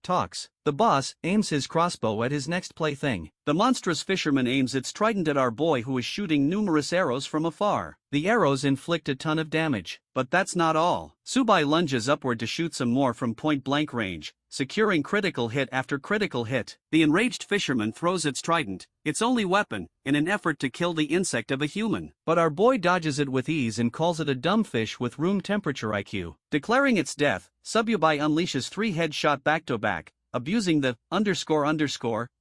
talks. The boss aims his crossbow at his next plaything. The monstrous fisherman aims its trident at our boy who is shooting numerous arrows from afar. The arrows inflict a ton of damage. But that's not all. Subai lunges upward to shoot some more from point-blank range, securing critical hit after critical hit. The enraged fisherman throws its trident, its only weapon, in an effort to kill the insect of a human. But our boy dodges it with ease and calls it a dumb fish with room temperature IQ. Declaring its death, Sububai unleashes 3 headshot back-to-back, abusing the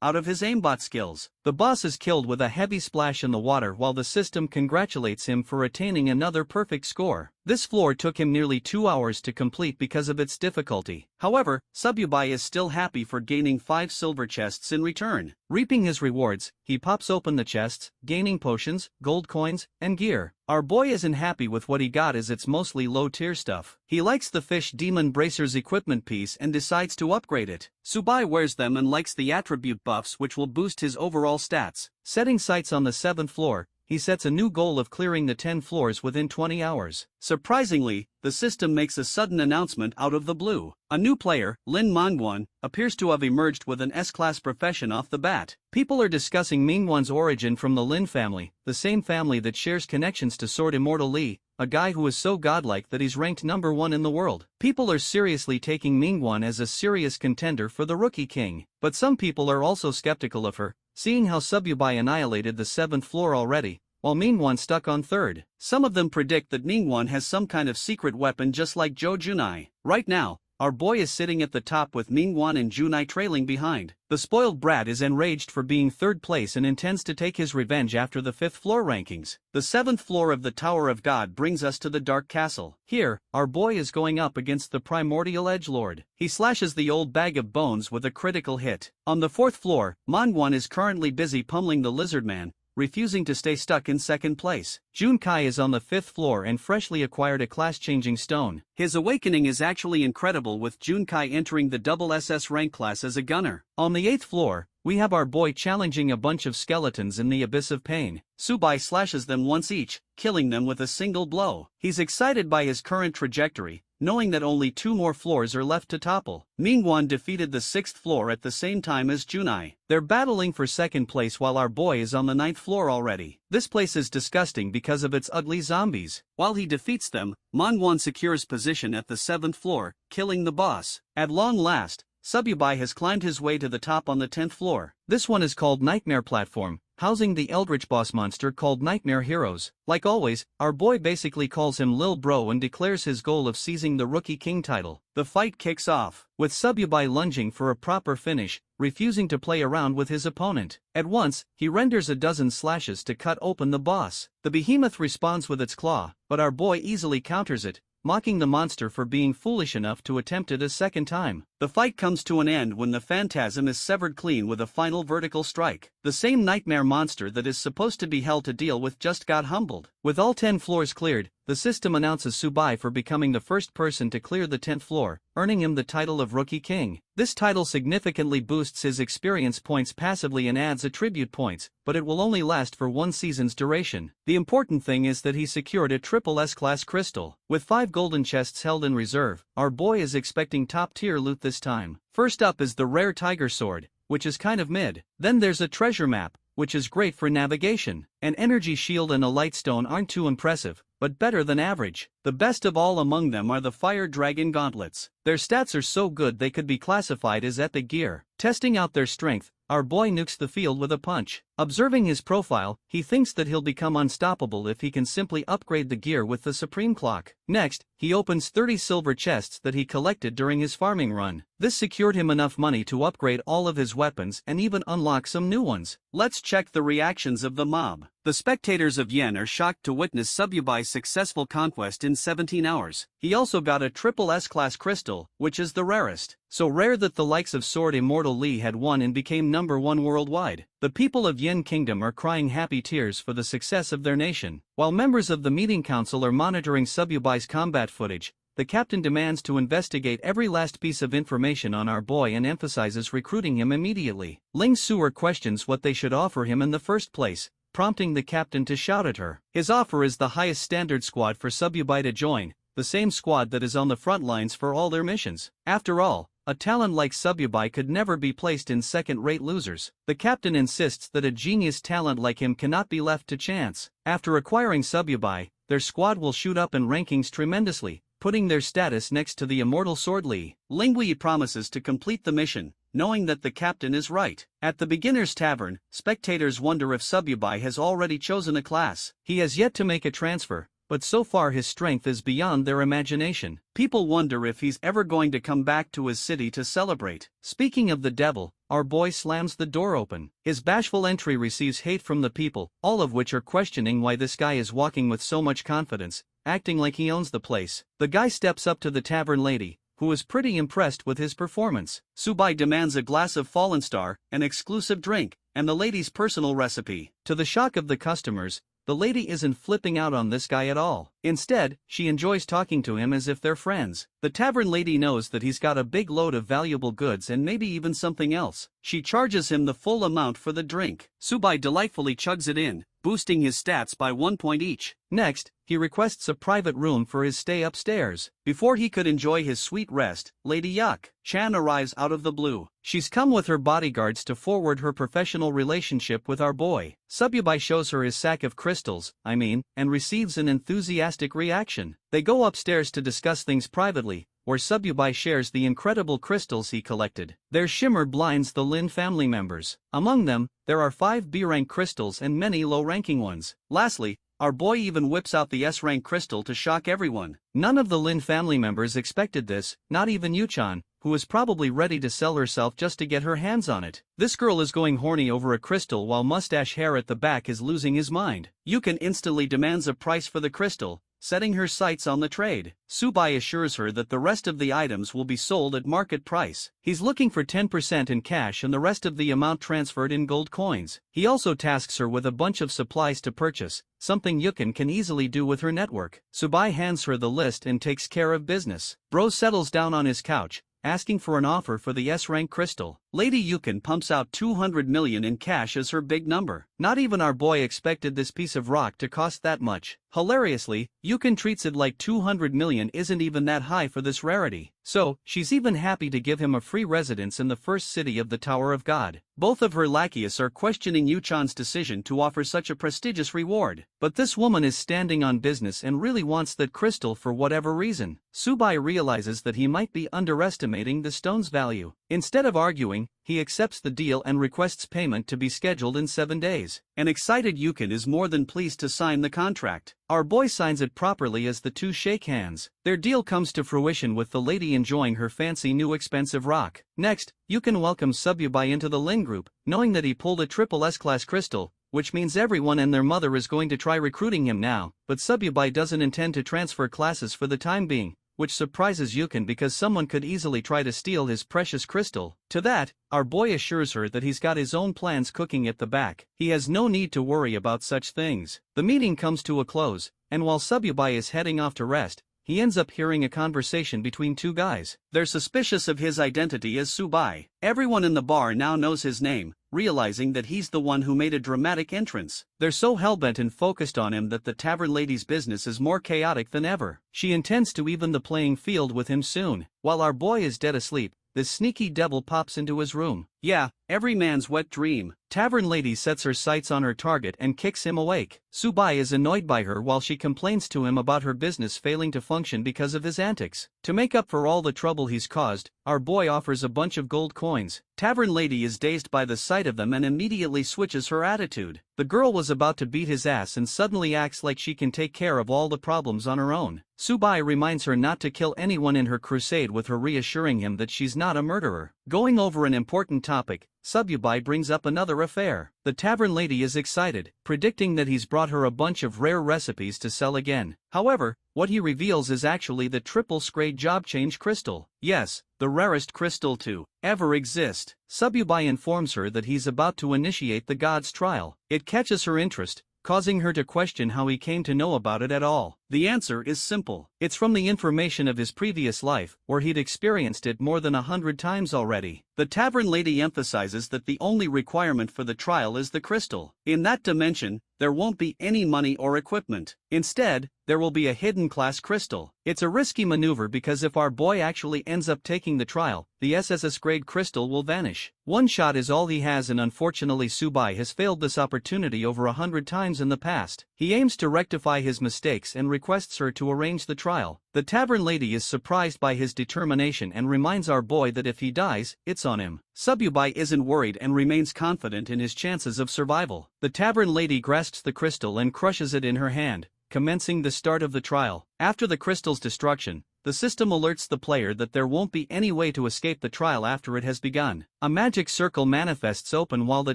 out of his aimbot skills. The boss is killed with a heavy splash in the water while the system congratulates him for attaining another perfect score. This floor took him nearly 2 hours to complete because of its difficulty. However, Sububai is still happy for gaining 5 silver chests in return. Reaping his rewards, he pops open the chests, gaining potions, gold coins, and gear. Our boy isn't happy with what he got as it's mostly low-tier stuff. He likes the Fish Demon Bracer's equipment piece and decides to upgrade it. Subai wears them and likes the attribute buffs which will boost his overall stats. Setting sights on the 7th floor, he sets a new goal of clearing the 10 floors within 20 hours. Surprisingly, the system makes a sudden announcement out of the blue. A new player, Lin Manhwa, appears to have emerged with an S-class profession off the bat. People are discussing Manhwa's origin from the Lin family, the same family that shares connections to Sword Immortal Lee, a guy who is so godlike that he's ranked #1 in the world. People are seriously taking Manhwa as a serious contender for the Rookie King. But some people are also skeptical of her, seeing how Sububai annihilated the 7th floor already, while Manhwa stuck on 3rd. Some of them predict that Manhwa has some kind of secret weapon just like Joe Junai. Right now, our boy is sitting at the top with Manhwa and Junai trailing behind. The spoiled brat is enraged for being 3rd place and intends to take his revenge after the 5th floor rankings. The 7th floor of the Tower of God brings us to the Dark Castle. Here, our boy is going up against the Primordial Edgelord. He slashes the old bag of bones with a critical hit. On the 4th floor, Manhwa is currently busy pummeling the Lizard Man, refusing to stay stuck in 2nd place. Junkai is on the 5th floor and freshly acquired a class-changing stone. His awakening is actually incredible with Junkai entering the double SS rank class as a gunner. On the 8th floor, we have our boy challenging a bunch of skeletons in the Abyss of Pain. Subai slashes them once each, killing them with a single blow. He's excited by his current trajectory, knowing that only 2 more floors are left to topple. Manhwa defeated the 6th floor at the same time as Junai. They're battling for 2nd place while our boy is on the 9th floor already. This place is disgusting because of its ugly zombies. While he defeats them, Manhwa secures position at the 7th floor, killing the boss. At long last, Sububai has climbed his way to the top on the 10th floor. This one is called Nightmare Platform, housing the eldritch boss monster called Nightmare Heroes. Like always, our boy basically calls him Lil Bro and declares his goal of seizing the Rookie King title. The fight kicks off, with Sububai lunging for a proper finish, refusing to play around with his opponent. At once, he renders a dozen slashes to cut open the boss. The behemoth responds with its claw, but our boy easily counters it, mocking the monster for being foolish enough to attempt it a 2nd time. The fight comes to an end when the phantasm is severed clean with a final vertical strike. The same nightmare monster that is supposed to be hell to deal with just got humbled. With all 10 floors cleared, the system announces Subai for becoming the first person to clear the 10th floor, earning him the title of Rookie King. This title significantly boosts his experience points passively and adds attribute points, but it will only last for 1 season's duration. The important thing is that he secured a triple S-class crystal. With 5 golden chests held in reserve, our boy is expecting top-tier loot this time. First up is the rare Tiger Sword, which is kind of mid. Then there's a treasure map, which is great for navigation. An energy shield and a light stone aren't too impressive, but better than average. The best of all among them are the Fire Dragon Gauntlets. Their stats are so good they could be classified as epic gear. Testing out their strength, our boy nukes the field with a punch. Observing his profile, he thinks that he'll become unstoppable if he can simply upgrade the gear with the Supreme Clock. Next, he opens 30 silver chests that he collected during his farming run. This secured him enough money to upgrade all of his weapons and even unlock some new ones. Let's check the reactions of the mob. The spectators of Yen are shocked to witness Sububai's successful conquest in 17 hours. He also got a triple S-class crystal, which is the rarest. So rare that the likes of Sword Immortal Lee had won and became #1 worldwide. The people of Yin Kingdom are crying happy tears for the success of their nation. While members of the meeting council are monitoring Sububai's combat footage, the captain demands to investigate every last piece of information on our boy and emphasizes recruiting him immediately. Ling Suer questions what they should offer him in the first place, prompting the captain to shout at her. His offer is the highest standard squad for Sububai to join, the same squad that is on the front lines for all their missions. After all, a talent like Sububai could never be placed in second-rate losers. The captain insists that a genius talent like him cannot be left to chance. After acquiring Sububai, their squad will shoot up in rankings tremendously, putting their status next to the immortal Sword Lee. Lingui promises to complete the mission, knowing that the captain is right. At the beginner's tavern, spectators wonder if Sububai has already chosen a class. He has yet to make a transfer, but so far his strength is beyond their imagination. People wonder if he's ever going to come back to his city to celebrate. Speaking of the devil, our boy slams the door open. His bashful entry receives hate from the people, all of which are questioning why this guy is walking with so much confidence, acting like he owns the place. The guy steps up to the tavern lady, who is pretty impressed with his performance. Subai demands a glass of Fallen Star, an exclusive drink, and the lady's personal recipe. To the shock of the customers, the lady isn't flipping out on this guy at all. Instead, she enjoys talking to him as if they're friends. The tavern lady knows that he's got a big load of valuable goods and maybe even something else. She charges him the full amount for the drink. Subai delightfully chugs it in, boosting his stats by 1 point each. Next, he requests a private room for his stay upstairs. Before he could enjoy his sweet rest, Lady Yuck Chan arrives out of the blue. She's come with her bodyguards to forward her professional relationship with our boy. Sububai shows her his sack of crystals, and receives an enthusiastic reaction. They go upstairs to discuss things privately, where Sububai shares the incredible crystals he collected. Their shimmer blinds the Lin family members. Among them, there are 5 B-rank crystals and many low-ranking ones. Lastly, our boy even whips out the S-rank crystal to shock everyone. None of the Lin family members expected this, not even Yuchan, who is probably ready to sell herself just to get her hands on it. This girl is going horny over a crystal while mustache hair at the back is losing his mind. Yukan instantly demands a price for the crystal, setting her sights on the trade. Subai assures her that the rest of the items will be sold at market price. He's looking for 10% in cash and the rest of the amount transferred in gold coins. He also tasks her with a bunch of supplies to purchase, something Yukan can easily do with her network. Subai hands her the list and takes care of business. Bro settles down on his couch, asking for an offer for the S-rank crystal. Lady Yukan pumps out 200 million in cash as her big number. Not even our boy expected this piece of rock to cost that much. Hilariously, Yukan treats it like 200 million isn't even that high for this rarity. So, she's even happy to give him a free residence in the first city of the Tower of God. Both of her lackeys are questioning Yuchan's decision to offer such a prestigious reward. But this woman is standing on business and really wants that crystal for whatever reason. Subai realizes that he might be underestimating the stone's value. Instead of arguing, he accepts the deal and requests payment to be scheduled in 7 days. An excited Yukan is more than pleased to sign the contract. Our boy signs it properly as the two shake hands. Their deal comes to fruition with the lady enjoying her fancy new expensive rock. Next, Yukan welcomes Sububai into the Lin group, knowing that he pulled a triple S-class crystal, which means everyone and their mother is going to try recruiting him now, but Sububai doesn't intend to transfer classes for the time being, which surprises Yukan because someone could easily try to steal his precious crystal. To that, our boy assures her that he's got his own plans cooking at the back. He has no need to worry about such things. The meeting comes to a close, and while Sububai is heading off to rest, he ends up hearing a conversation between two guys. They're suspicious of his identity as Subai. Everyone in the bar now knows his name, realizing that he's the one who made a dramatic entrance. They're so hellbent and focused on him that the tavern lady's business is more chaotic than ever. She intends to even the playing field with him soon. While our boy is dead asleep, this sneaky devil pops into his room. Yeah, every man's wet dream. Tavern lady sets her sights on her target and kicks him awake. Subai is annoyed by her while she complains to him about her business failing to function because of his antics. To make up for all the trouble he's caused, our boy offers a bunch of gold coins. Tavern lady is dazed by the sight of them and immediately switches her attitude. The girl was about to beat his ass and suddenly acts like she can take care of all the problems on her own. Subai reminds her not to kill anyone in her crusade, with her reassuring him that she's not a murderer. Going over an important topic, Subai brings up another affair. The tavern lady is excited, predicting that he's brought her a bunch of rare recipes to sell again. However, what he reveals is actually the triple scrade job change crystal. Yes, the rarest crystal to ever exist. Subai informs her that he's about to initiate the god's trial. It catches her interest, causing her to question how he came to know about it at all. The answer is simple. It's from the information of his previous life, where he'd experienced it more than 100 times already. The tavern lady emphasizes that the only requirement for the trial is the crystal. In that dimension, there won't be any money or equipment. Instead, there will be a hidden class crystal. It's a risky maneuver because if our boy actually ends up taking the trial, the SSS grade crystal will vanish. One shot is all he has, and unfortunately Subai has failed this opportunity over 100 times in the past. He aims to rectify his mistakes and requests her to arrange the trial. The tavern lady is surprised by his determination and reminds our boy that if he dies, it's on him. Subai isn't worried and remains confident in his chances of survival. The tavern lady grasps the crystal and crushes it in her hand, commencing the start of the trial. After the crystal's destruction, the system alerts the player that there won't be any way to escape the trial after it has begun. A magic circle manifests open while the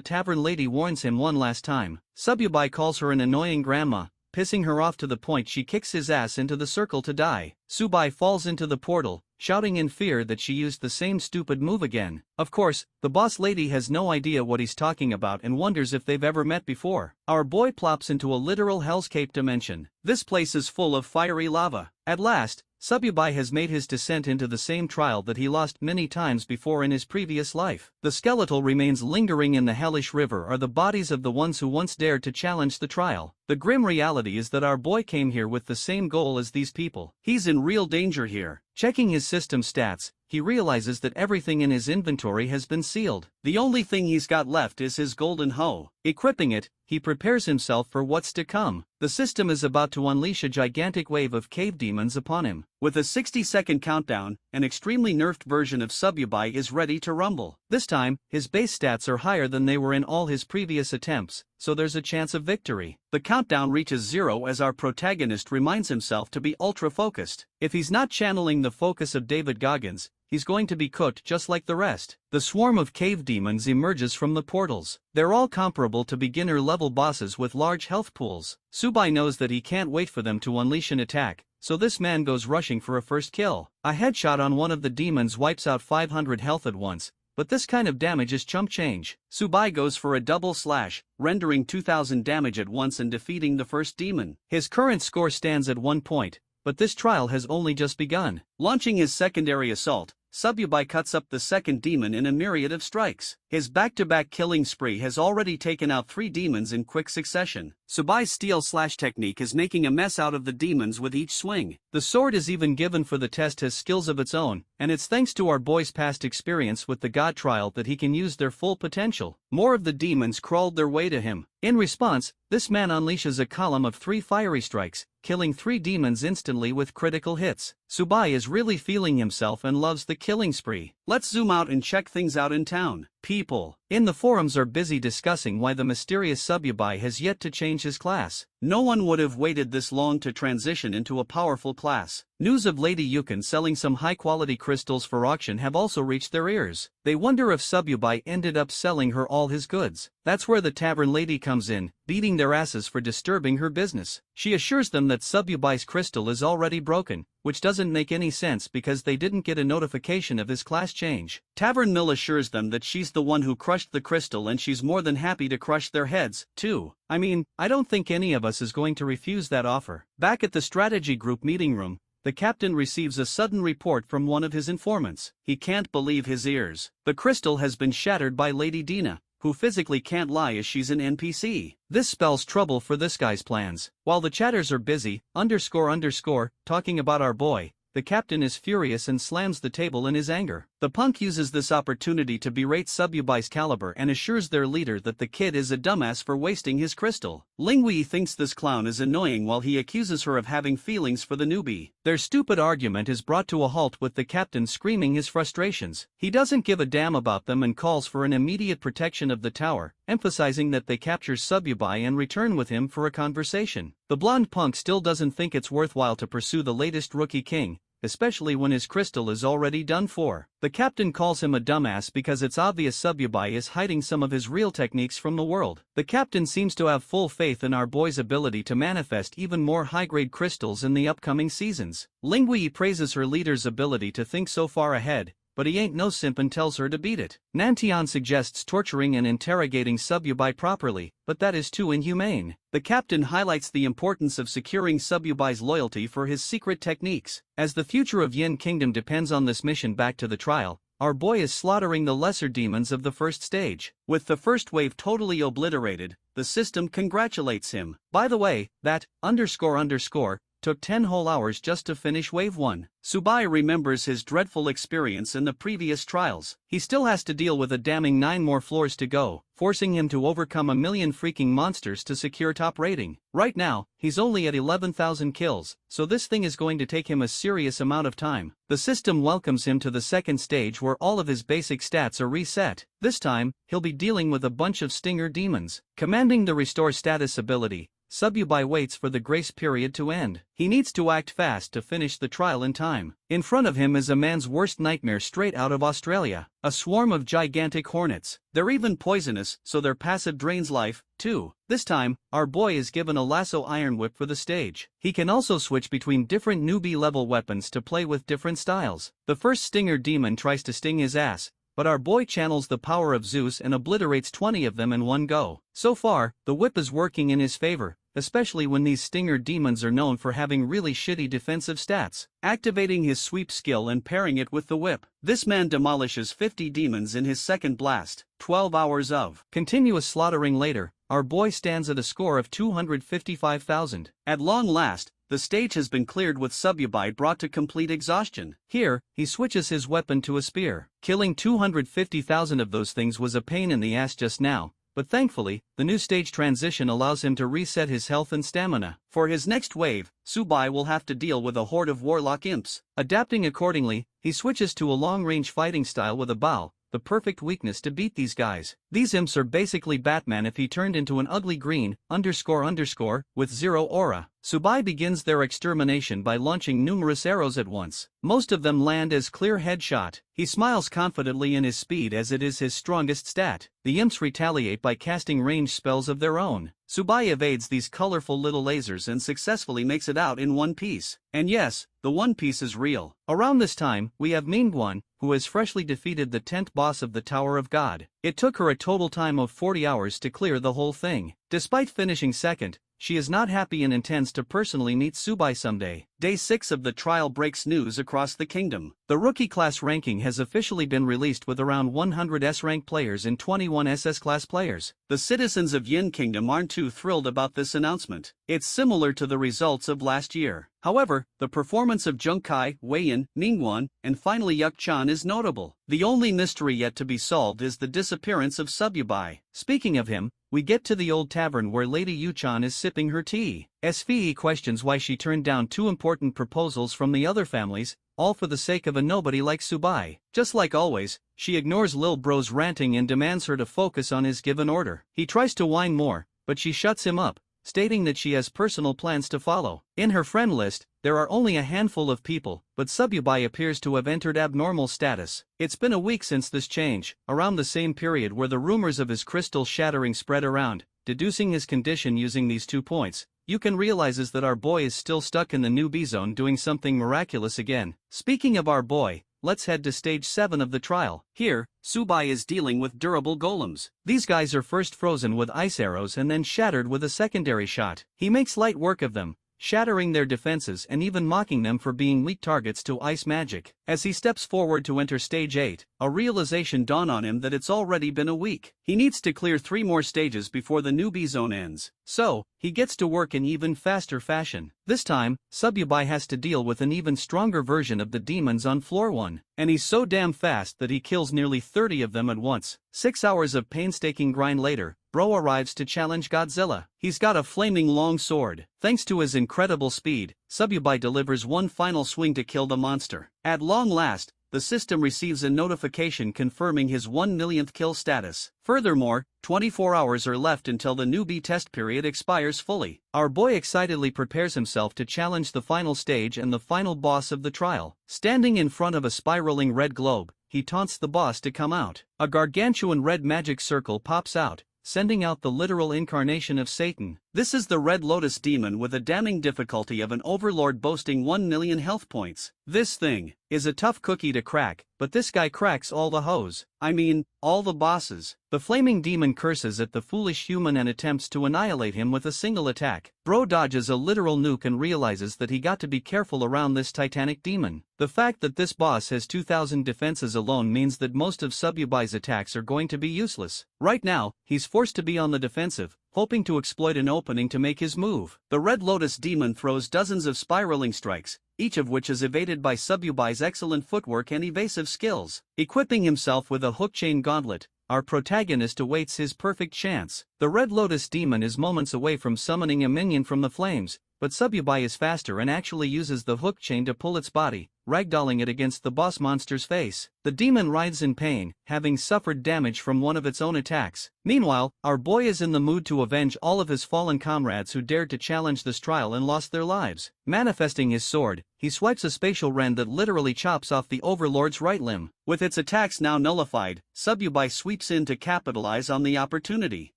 tavern lady warns him one last time. Subai calls her an annoying grandma, pissing her off to the point she kicks his ass into the circle to die. Subai falls into the portal, shouting in fear that she used the same stupid move again. Of course, the boss lady has no idea what he's talking about and wonders if they've ever met before. Our boy plops into a literal hellscape dimension. This place is full of fiery lava. At last, Subai has made his descent into the same trial that he lost many times before in his previous life. The skeletal remains lingering in the hellish river are the bodies of the ones who once dared to challenge the trial. The grim reality is that our boy came here with the same goal as these people. He's in real danger here. Checking his system stats, he realizes that everything in his inventory has been sealed. The only thing he's got left is his golden hoe. Equipping it, he prepares himself for what's to come. The system is about to unleash a gigantic wave of cave demons upon him. With a 60-second countdown, an extremely nerfed version of Subai is ready to rumble. This time, his base stats are higher than they were in all his previous attempts, so there's a chance of victory. The countdown reaches 0 as our protagonist reminds himself to be ultra-focused. If he's not channeling the focus of David Goggins, he's going to be cooked just like the rest. The swarm of cave demons emerges from the portals. They're all comparable to beginner-level bosses with large health pools. Subai knows that he can't wait for them to unleash an attack, so this man goes rushing for a first kill. A headshot on one of the demons wipes out 500 health at once, but this kind of damage is chump change. Subai goes for a double slash, rendering 2000 damage at once and defeating the first demon. His current score stands at 1 point, but this trial has only just begun. Launching his secondary assault, Subai cuts up the second demon in a myriad of strikes. His back-to-back killing spree has already taken out 3 demons in quick succession. Subai's steel slash technique is making a mess out of the demons with each swing. The sword is even given for the test has skills of its own, and it's thanks to our boy's past experience with the god trial that he can use their full potential. More of the demons crawled their way to him. In response, this man unleashes a column of 3 fiery strikes, killing 3 demons instantly with critical hits. Subai is really feeling himself and loves the killing spree. Let's zoom out and check things out in town. People in the forums are busy discussing why the mysterious Subai has yet to change his class. No one would have waited this long to transition into a powerful class. News of Lady Yukon selling some high-quality crystals for auction have also reached their ears. They wonder if Subai ended up selling her all his goods. That's where the tavern lady comes in, beating their asses for disturbing her business. She assures them that Subai's crystal is already broken, which doesn't make any sense because they didn't get a notification of his class change. Tavern Mill assures them that she's the one who crushed the crystal and she's more than happy to crush their heads, too. I mean, I don't think any of us is going to refuse that offer. Back at the strategy group meeting room, the captain receives a sudden report from one of his informants. He can't believe his ears. The crystal has been shattered by Lady Dina, who physically can't lie as she's an NPC. This spells trouble for this guy's plans. While the chatters are busy, talking about our boy, the captain is furious and slams the table in his anger. The punk uses this opportunity to berate Subbubai's caliber and assures their leader that the kid is a dumbass for wasting his crystal. Lingwei thinks this clown is annoying while he accuses her of having feelings for the newbie. Their stupid argument is brought to a halt with the captain screaming his frustrations. He doesn't give a damn about them and calls for an immediate protection of the tower, emphasizing that they capture Subbubai and return with him for a conversation. The blonde punk still doesn't think it's worthwhile to pursue the latest rookie king, especially when his crystal is already done for. The captain calls him a dumbass because it's obvious Subbubai is hiding some of his real techniques from the world. The captain seems to have full faith in our boy's ability to manifest even more high-grade crystals in the upcoming seasons. Lingwei praises her leader's ability to think so far ahead, but he ain't no simp and tells her to beat it. Nantian suggests torturing and interrogating Subbubai properly, but that is too inhumane. The captain highlights the importance of securing Subbubai's loyalty for his secret techniques. As the future of Yin Kingdom depends on this mission back to the trial, our boy is slaughtering the lesser demons of the first stage. With the first wave totally obliterated, the system congratulates him. By the way, that __ took 10 whole hours just to finish Wave 1. Subai remembers his dreadful experience in the previous trials. He still has to deal with a damning 9 more floors to go, forcing him to overcome a million freaking monsters to secure top rating. Right now, he's only at 11,000 kills, so this thing is going to take him a serious amount of time. The system welcomes him to the second stage where all of his basic stats are reset. This time, he'll be dealing with a bunch of stinger demons. Commanding the Restore Status ability, Subbubai waits for the grace period to end. He needs to act fast to finish the trial in time. In front of him is a man's worst nightmare straight out of Australia. A swarm of gigantic hornets. They're even poisonous, so their passive drains life, too. This time, our boy is given a lasso iron whip for the stage. He can also switch between different newbie-level weapons to play with different styles. The first stinger demon tries to sting his ass, but our boy channels the power of Zeus and obliterates 20 of them in one go. So far, the whip is working in his favor, especially when these stinger demons are known for having really shitty defensive stats. Activating his sweep skill and pairing it with the whip, this man demolishes 50 demons in his second blast. 12 hours of continuous slaughtering later, our boy stands at a score of 255,000. At long last, the stage has been cleared with Subbubai brought to complete exhaustion. Here, he switches his weapon to a spear. Killing 250,000 of those things was a pain in the ass just now, but thankfully, the new stage transition allows him to reset his health and stamina. For his next wave, Subai will have to deal with a horde of warlock imps. Adapting accordingly, he switches to a long-range fighting style with a bow, the perfect weakness to beat these guys. These imps are basically Batman if he turned into an ugly green, __ with 0 aura. Subai begins their extermination by launching numerous arrows at once. Most of them land as clear headshot. He smiles confidently in his speed as it is his strongest stat. The imps retaliate by casting ranged spells of their own. Subai evades these colorful little lasers and successfully makes it out in one piece. And yes, the one piece is real. Around this time, we have Manhwa, who has freshly defeated the 10th boss of the Tower of God. It took her a total time of 40 hours to clear the whole thing. Despite finishing second, she is not happy and intends to personally meet Subai someday. Day 6 of the trial breaks news across the kingdom. The rookie class ranking has officially been released with around 100 S-rank players and 21 SS class players. The citizens of Yin Kingdom aren't too thrilled about this announcement. It's similar to the results of last year. However, the performance of Junkai, Weiyan, Ningguan, and finally Yuk-chan is notable. The only mystery yet to be solved is the disappearance of Subbubai. Speaking of him, we get to the old tavern where Lady Yu-chan is sipping her tea. Sve questions why she turned down 2 important proposals from the other families, all for the sake of a nobody like Subai. Just like always, she ignores Lil Bro's ranting and demands her to focus on his given order. He tries to whine more, but she shuts him up, stating that she has personal plans to follow. In her friend list, there are only a handful of people, but Subbubai appears to have entered abnormal status. It's been a week since this change, around the same period where the rumors of his crystal shattering spread around. Deducing his condition using these 2 points, you can realizes that our boy is still stuck in the new B-zone doing something miraculous again. Speaking of our boy, let's head to stage 7 of the trial. Here, Subai is dealing with durable golems. These guys are first frozen with ice arrows and then shattered with a secondary shot. He makes light work of them, shattering their defenses and even mocking them for being weak targets to ice magic. As he steps forward to enter stage 8, a realization dawns on him that it's already been a week. He needs to clear 3 more stages before the newbie zone ends. So, he gets to work in even faster fashion. This time, Sububai has to deal with an even stronger version of the demons on floor 1. And he's so damn fast that he kills nearly 30 of them at once. 6 hours of painstaking grind later, Bro arrives to challenge Godzilla. He's got a flaming long sword. Thanks to his incredible speed, Sububai delivers one final swing to kill the monster. At long last, the system receives a notification confirming his 1 millionth kill status. Furthermore, 24 hours are left until the newbie test period expires fully. Our boy excitedly prepares himself to challenge the final stage and the final boss of the trial. Standing in front of a spiraling red globe, he taunts the boss to come out. A gargantuan red magic circle pops out, sending out the literal incarnation of Satan. This is the Red Lotus demon with a damning difficulty of an overlord boasting 1 million health points. This thing is a tough cookie to crack, but this guy cracks all the hoes. I mean, all the bosses. The flaming demon curses at the foolish human and attempts to annihilate him with a single attack. Bro dodges a literal nuke and realizes that he got to be careful around this titanic demon. The fact that this boss has 2,000 defenses alone means that most of Sububai's attacks are going to be useless. Right now, he's forced to be on the defensive, hoping to exploit an opening to make his move. The Red Lotus demon throws dozens of spiraling strikes, each of which is evaded by Sububai's excellent footwork and evasive skills. Equipping himself with a hook chain gauntlet, our protagonist awaits his perfect chance. The Red Lotus demon is moments away from summoning a minion from the flames, but Sububai is faster and actually uses the hook chain to pull its body, ragdolling it against the boss monster's face. The demon writhes in pain, having suffered damage from one of its own attacks. Meanwhile, our boy is in the mood to avenge all of his fallen comrades who dared to challenge this trial and lost their lives. Manifesting his sword, he swipes a spatial rend that literally chops off the overlord's right limb. With its attacks now nullified, Sububai sweeps in to capitalize on the opportunity.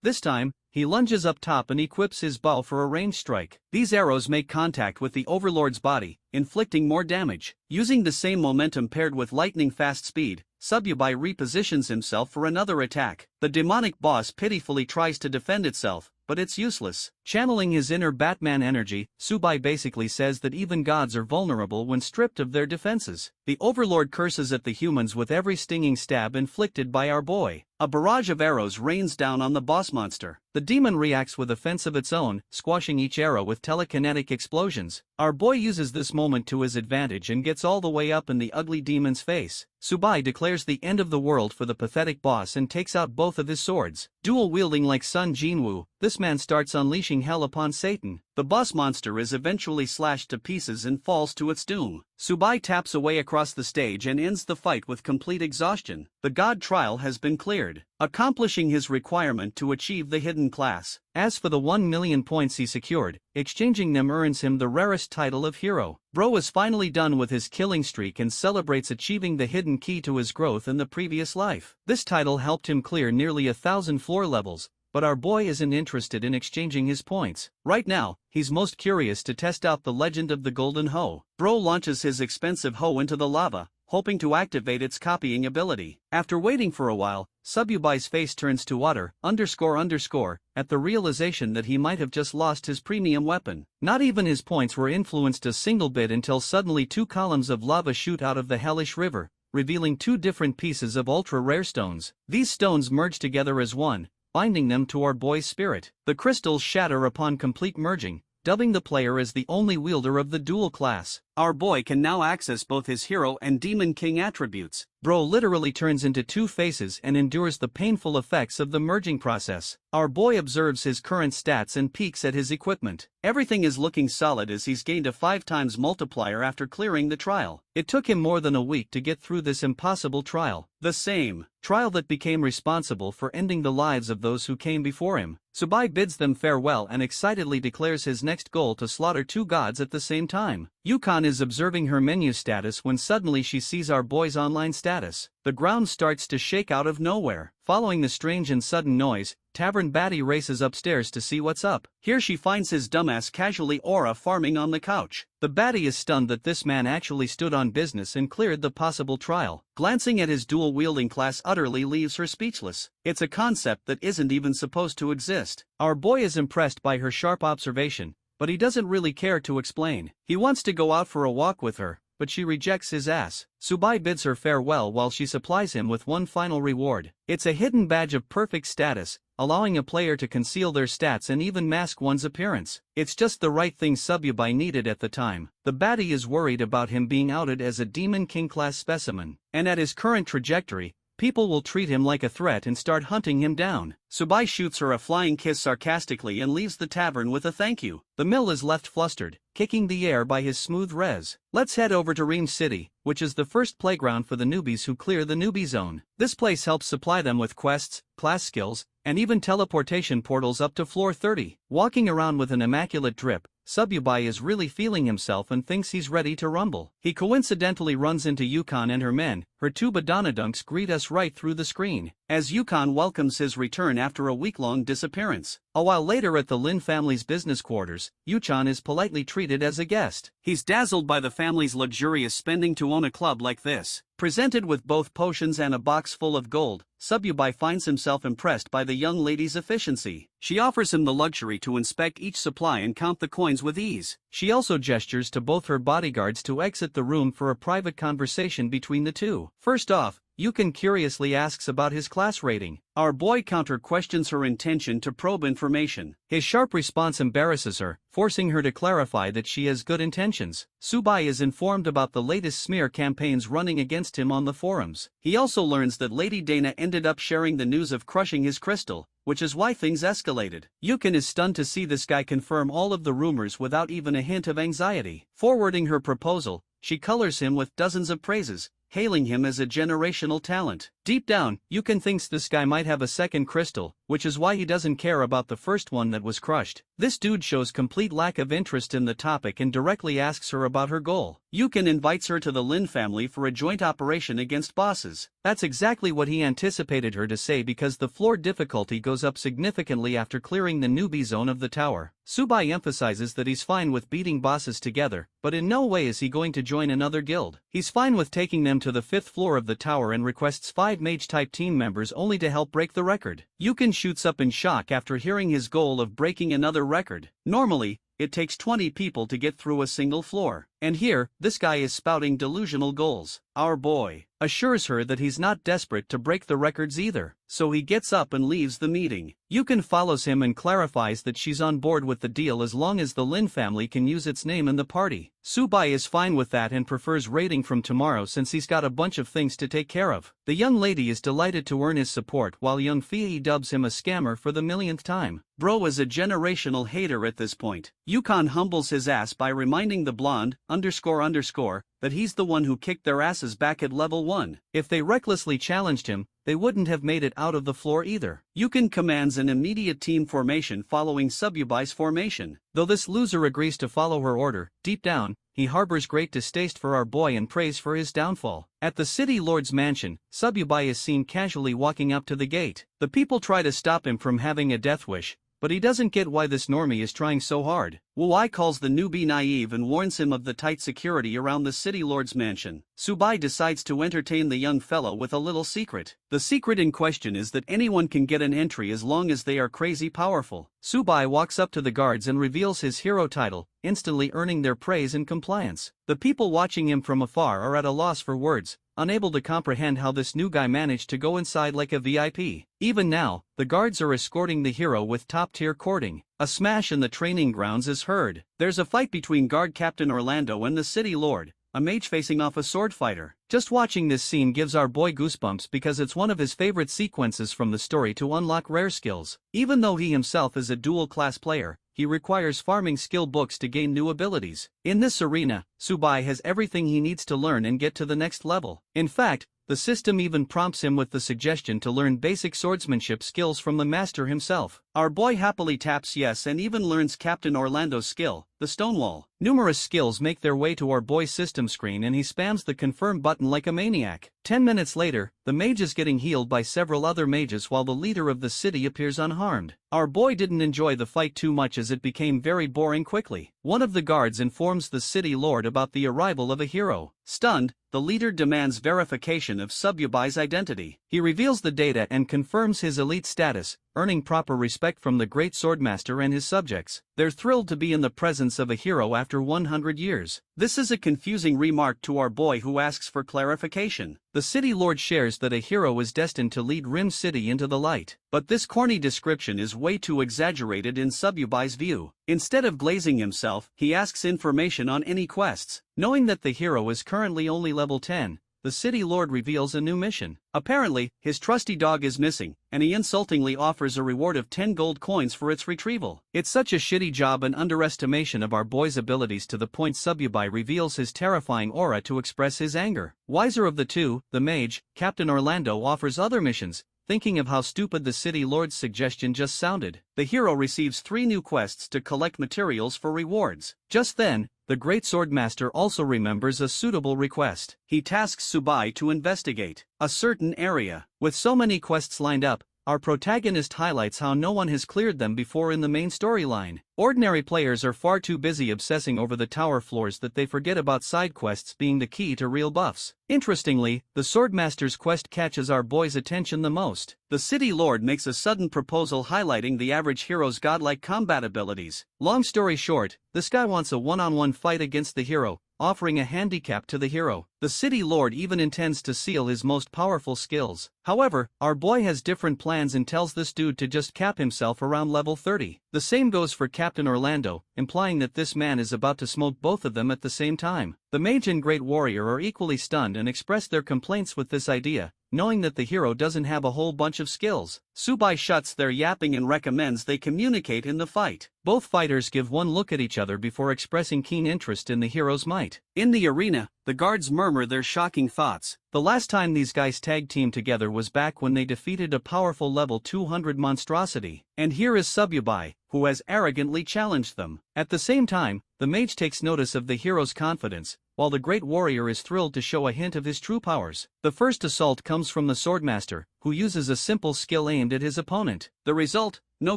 This time, he lunges up top and equips his bow for a ranged strike. These arrows make contact with the overlord's body, inflicting more damage. Using the same momentum paired with lightning-fast speed, Sububai repositions himself for another attack. The demonic boss pitifully tries to defend itself, but it's useless. Channeling his inner Batman energy, Subai basically says that even gods are vulnerable when stripped of their defenses. The overlord curses at the humans with every stinging stab inflicted by our boy. A barrage of arrows rains down on the boss monster. The demon reacts with offense of its own, squashing each arrow with telekinetic explosions. Our boy uses this moment to his advantage and gets all the way up in the ugly demon's face. Subai declares the end of the world for the pathetic boss and takes out both of his swords. Dual-wielding like Sun Jinwoo, this man starts unleashing hell upon Satan. The boss monster is eventually slashed to pieces and falls to its doom. Subai taps away across the stage and ends the fight with complete exhaustion. The god trial has been cleared, accomplishing his requirement to achieve the hidden class. As for the 1 million points he secured, exchanging them earns him the rarest title of hero. Bro is finally done with his killing streak and celebrates achieving the hidden key to his growth in the previous life. This title helped him clear nearly 1,000 floor levels, but our boy isn't interested in exchanging his points. Right now, he's most curious to test out the legend of the Golden Hoe. Bro launches his expensive hoe into the lava, hoping to activate its copying ability. After waiting for a while, Sububai's face turns to water, at the realization that he might have just lost his premium weapon. Not even his points were influenced a single bit until suddenly 2 columns of lava shoot out of the hellish river, revealing 2 different pieces of ultra-rare stones. These stones merge together as one, binding them to our boy's spirit. The crystals shatter upon complete merging, dubbing the player as the only wielder of the dual class. Our boy can now access both his hero and demon king attributes. Bro literally turns into 2 faces and endures the painful effects of the merging process. Our boy observes his current stats and peeks at his equipment. Everything is looking solid as he's gained a 5 times multiplier after clearing the trial. It took him more than a week to get through this impossible trial. The same trial that became responsible for ending the lives of those who came before him. Subai bids them farewell and excitedly declares his next goal to slaughter 2 gods at the same time. Yukon is observing her menu status when suddenly she sees our boy's online status. The ground starts to shake out of nowhere. Following the strange and sudden noise, Tavern Batty races upstairs to see what's up. Here she finds his dumbass casually aura farming on the couch. The Batty is stunned that this man actually stood on business and cleared the possible trial. Glancing at his dual-wielding class utterly leaves her speechless. It's a concept that isn't even supposed to exist. Our boy is impressed by her sharp observation, but he doesn't really care to explain. He wants to go out for a walk with her, but she rejects his ass. Subai bids her farewell while she supplies him with one final reward. It's a hidden badge of perfect status, allowing a player to conceal their stats and even mask one's appearance. It's just the right thing Subai needed at the time. The baddie is worried about him being outed as a Demon King class specimen, and at his current trajectory, people will treat him like a threat and start hunting him down. Subai shoots her a flying kiss sarcastically and leaves the tavern with a thank you. The mill is left flustered, kicking the air by his smooth rez. Let's head over to Ream City, which is the first playground for the newbies who clear the newbie zone. This place helps supply them with quests, class skills, and even teleportation portals up to floor 30. Walking around with an immaculate drip, Subai is really feeling himself and thinks he's ready to rumble. He coincidentally runs into Yukon and her men. Her two Badonadunks greet us right through the screen, as Yukon welcomes his return after a week-long disappearance. A while later at the Lin family's business quarters, Yuchan is politely treated as a guest. He's dazzled by the family's luxurious spending to own a club like this. Presented with both potions and a box full of gold, Subai finds himself impressed by the young lady's efficiency. She offers him the luxury to inspect each supply and count the coins with ease. She also gestures to both her bodyguards to exit the room for a private conversation between the two. First off, Yukon curiously asks about his class rating. Our boy counter-questions her intention to probe information. His sharp response embarrasses her, forcing her to clarify that she has good intentions. Subai is informed about the latest smear campaigns running against him on the forums. He also learns that Lady Dana ended up sharing the news of crushing his crystal, which is why things escalated. Yukon is stunned to see this guy confirm all of the rumors without even a hint of anxiety. Forwarding her proposal, she colors him with dozens of praises, hailing him as a generational talent. Deep down, Yukon thinks this guy might have a second crystal, which is why he doesn't care about the first one that was crushed. This dude shows complete lack of interest in the topic and directly asks her about her goal. Yukon invites her to the Lin family for a joint operation against bosses. That's exactly what he anticipated her to say because the floor difficulty goes up significantly after clearing the newbie zone of the tower. Subai emphasizes that he's fine with beating bosses together, but in no way is he going to join another guild. He's fine with taking them to the 5th floor of the tower and requests 5 mage-type team members only to help break the record. Yukon shoots up in shock after hearing his goal of breaking another record. Normally, it takes 20 people to get through a single floor. And here, this guy is spouting delusional goals. Our boy assures her that he's not desperate to break the records either, so he gets up and leaves the meeting. Yukon follows him and clarifies that she's on board with the deal as long as the Lin family can use its name in the party. Subai is fine with that and prefers raiding from tomorrow since he's got a bunch of things to take care of. The young lady is delighted to earn his support while young Fei dubs him a scammer for the millionth time. Bro is a generational hater at this point. Yukon humbles his ass by reminding the blonde, __, that he's the one who kicked their asses back at level 1. If they recklessly challenged him, they wouldn't have made it out of the floor either. Yukon commands an immediate team formation following Subai's formation. Though this loser agrees to follow her order, deep down, he harbors great distaste for our boy and prays for his downfall. At the city lord's mansion, Subai is seen casually walking up to the gate. The people try to stop him from having a death wish, but he doesn't get why this normie is trying so hard. Wuai calls the newbie naive and warns him of the tight security around the city lord's mansion. Subai decides to entertain the young fellow with a little secret. The secret in question is that anyone can get an entry as long as they are crazy powerful. Subai walks up to the guards and reveals his hero title, instantly earning their praise and compliance. The people watching him from afar are at a loss for words, unable to comprehend how this new guy managed to go inside like a VIP. Even now, the guards are escorting the hero with top-tier courting. A smash in the training grounds is heard. There's a fight between guard captain Orlando and the city lord, a mage facing off a sword fighter. Just watching this scene gives our boy goosebumps because it's one of his favorite sequences from the story to unlock rare skills. Even though he himself is a dual-class player, he requires farming skill books to gain new abilities. In this arena, Subai has everything he needs to learn and get to the next level. In fact, the system even prompts him with the suggestion to learn basic swordsmanship skills from the master himself. Our boy happily taps yes and even learns Captain Orlando's skill, the Stonewall. Numerous skills make their way to our boy's system screen and he spams the confirm button like a maniac. 10 minutes later, the mage is getting healed by several other mages while the leader of the city appears unharmed. Our boy didn't enjoy the fight too much as it became very boring quickly. One of the guards informs the city lord about the arrival of a hero. Stunned, the leader demands verification of Subai's identity. He reveals the data and confirms his elite status, earning proper respect from the great swordmaster and his subjects. They're thrilled to be in the presence of a hero after 100 years. This is a confusing remark to our boy who asks for clarification. The city lord shares that a hero is destined to lead Rim City into the light. But this corny description is way too exaggerated in Sububai's view. Instead of glazing himself, he asks information on any quests. Knowing that the hero is currently only level 10, the city lord reveals a new mission. Apparently, his trusty dog is missing, and he insultingly offers a reward of 10 gold coins for its retrieval. It's such a shitty job and underestimation of our boy's abilities to the point Sububai reveals his terrifying aura to express his anger. Wiser of the two, the mage, Captain Orlando offers other missions, thinking of how stupid the city lord's suggestion just sounded. The hero receives 3 new quests to collect materials for rewards. Just then, the great swordmaster also remembers a suitable request. He tasks Subai to investigate a certain area. With so many quests lined up, our protagonist highlights how no one has cleared them before in the main storyline. Ordinary players are far too busy obsessing over the tower floors that they forget about side quests being the key to real buffs. Interestingly, the Swordmaster's quest catches our boy's attention the most. The city lord makes a sudden proposal highlighting the average hero's godlike combat abilities. Long story short, this guy wants a one-on-one fight against the hero, offering a handicap to the hero. The city lord even intends to seal his most powerful skills. However, our boy has different plans and tells this dude to just cap himself around level 30. The same goes for Captain Orlando, implying that this man is about to smoke both of them at the same time. The mage and great warrior are equally stunned and express their complaints with this idea, knowing that the hero doesn't have a whole bunch of skills. Subai shuts their yapping and recommends they communicate in the fight. Both fighters give one look at each other before expressing keen interest in the hero's might. In the arena, the guards murmur their shocking thoughts. The last time these guys tag teamed together was back when they defeated a powerful level 200 monstrosity. And here is Sububai, who has arrogantly challenged them. At the same time, the mage takes notice of the hero's confidence, while the great warrior is thrilled to show a hint of his true powers. The first assault comes from the swordmaster, who uses a simple skill aimed at his opponent. The result? No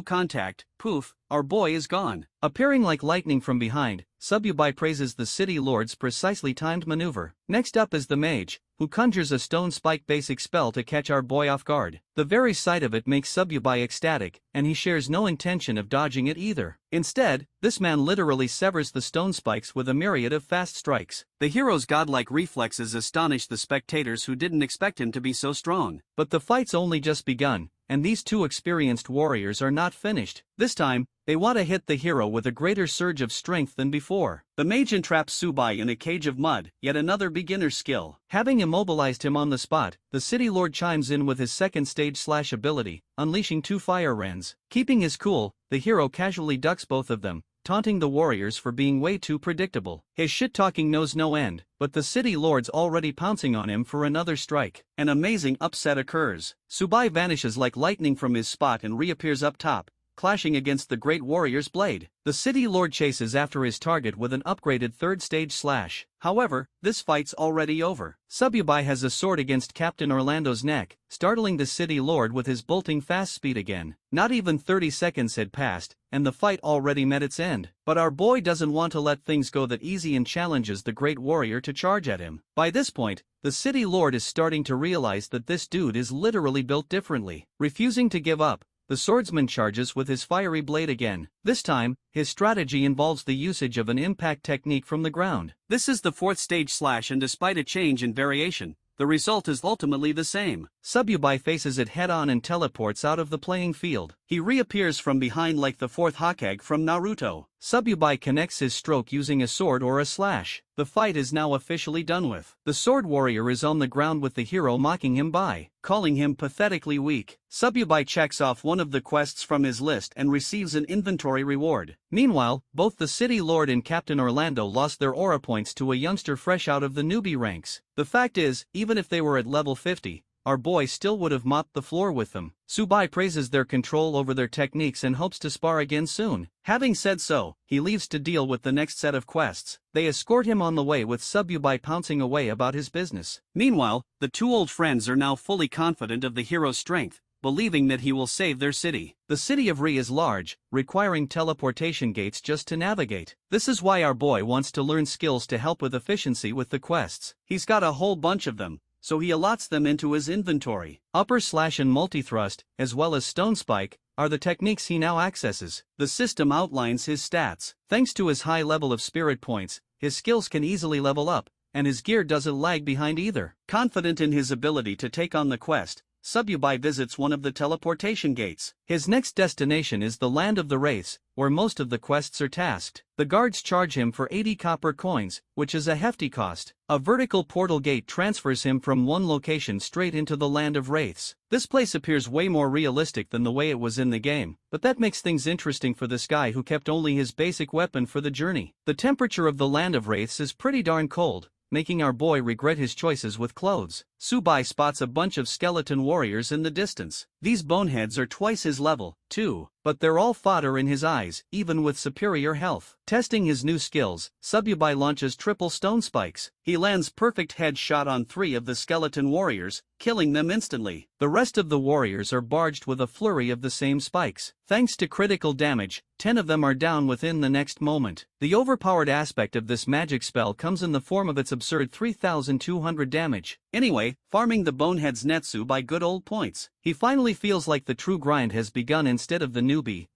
contact. Poof, our boy is gone. Appearing like lightning from behind, Sububai praises the city lord's precisely timed maneuver. Next up is the mage, who conjures a stone spike basic spell to catch our boy off guard. The very sight of it makes Sububai ecstatic, and he shares no intention of dodging it either. Instead, this man literally severs the stone spikes with a myriad of fast strikes. The hero's godlike reflexes astonish the spectators who didn't expect him to be so strong. But the fight's only just begun, and these two experienced warriors are not finished. This time, they want to hit the hero with a greater surge of strength than before. The mage entraps Subai in a cage of mud, yet another beginner skill. Having immobilized him on the spot, the city lord chimes in with his second stage slash ability, unleashing 2 fire wrens. Keeping his cool, the hero casually ducks both of them, taunting the warriors for being way too predictable. His shit-talking knows no end, but the city lord's already pouncing on him for another strike. An amazing upset occurs. Subai vanishes like lightning from his spot and reappears up top, clashing against the great warrior's blade. The city lord chases after his target with an upgraded 3rd stage slash. However, this fight's already over. Sububai has a sword against Captain Orlando's neck, startling the city lord with his bolting fast speed again. Not even 30 seconds had passed, and the fight already met its end. But our boy doesn't want to let things go that easy and challenges the great warrior to charge at him. By this point, the city lord is starting to realize that this dude is literally built differently. Refusing to give up, the swordsman charges with his fiery blade again. This time, his strategy involves the usage of an impact technique from the ground. This is the 4th stage slash, and despite a change in variation, the result is ultimately the same. Sububai faces it head-on and teleports out of the playing field. He reappears from behind like the 4th Hokage from Naruto. Sububai connects his stroke using a sword or a slash. The fight is now officially done with. The sword warrior is on the ground with the hero mocking him by calling him pathetically weak. Sububai checks off one of the quests from his list and receives an inventory reward. Meanwhile, both the city lord and Captain Orlando lost their aura points to a youngster fresh out of the newbie ranks. The fact is, even if they were at level 50, our boy still would have mopped the floor with them. Subai praises their control over their techniques and hopes to spar again soon. Having said so, he leaves to deal with the next set of quests. They escort him on the way with Sububai pouncing away about his business. Meanwhile, the 2 old friends are now fully confident of the hero's strength, believing that he will save their city. The city of Ri is large, requiring teleportation gates just to navigate. This is why our boy wants to learn skills to help with efficiency with the quests. He's got a whole bunch of them, so he allots them into his inventory. Upper slash and multi-thrust, as well as stone spike, are the techniques he now accesses. The system outlines his stats. Thanks to his high level of spirit points, his skills can easily level up, and his gear doesn't lag behind either. Confident in his ability to take on the quest, Sububai visits one of the teleportation gates. His next destination is the Land of the Wraiths, where most of the quests are tasked. The guards charge him for 80 copper coins, which is a hefty cost. A vertical portal gate transfers him from one location straight into the Land of Wraiths. This place appears way more realistic than the way it was in the game, but that makes things interesting for this guy who kept only his basic weapon for the journey. The temperature of the Land of Wraiths is pretty darn cold, making our boy regret his choices with clothes. Subai spots a bunch of skeleton warriors in the distance. These boneheads are twice his level, too, but they're all fodder in his eyes, even with superior health. Testing his new skills, Sububai launches triple stone spikes. He lands perfect headshot on 3 of the skeleton warriors, killing them instantly. The rest of the warriors are barged with a flurry of the same spikes. Thanks to critical damage, 10 of them are down within the next moment. The overpowered aspect of this magic spell comes in the form of its absurd 3,200 damage. Anyway, farming the bonehead's Netsu by good old points. He finally feels like the true grind has begun instead of the newbie,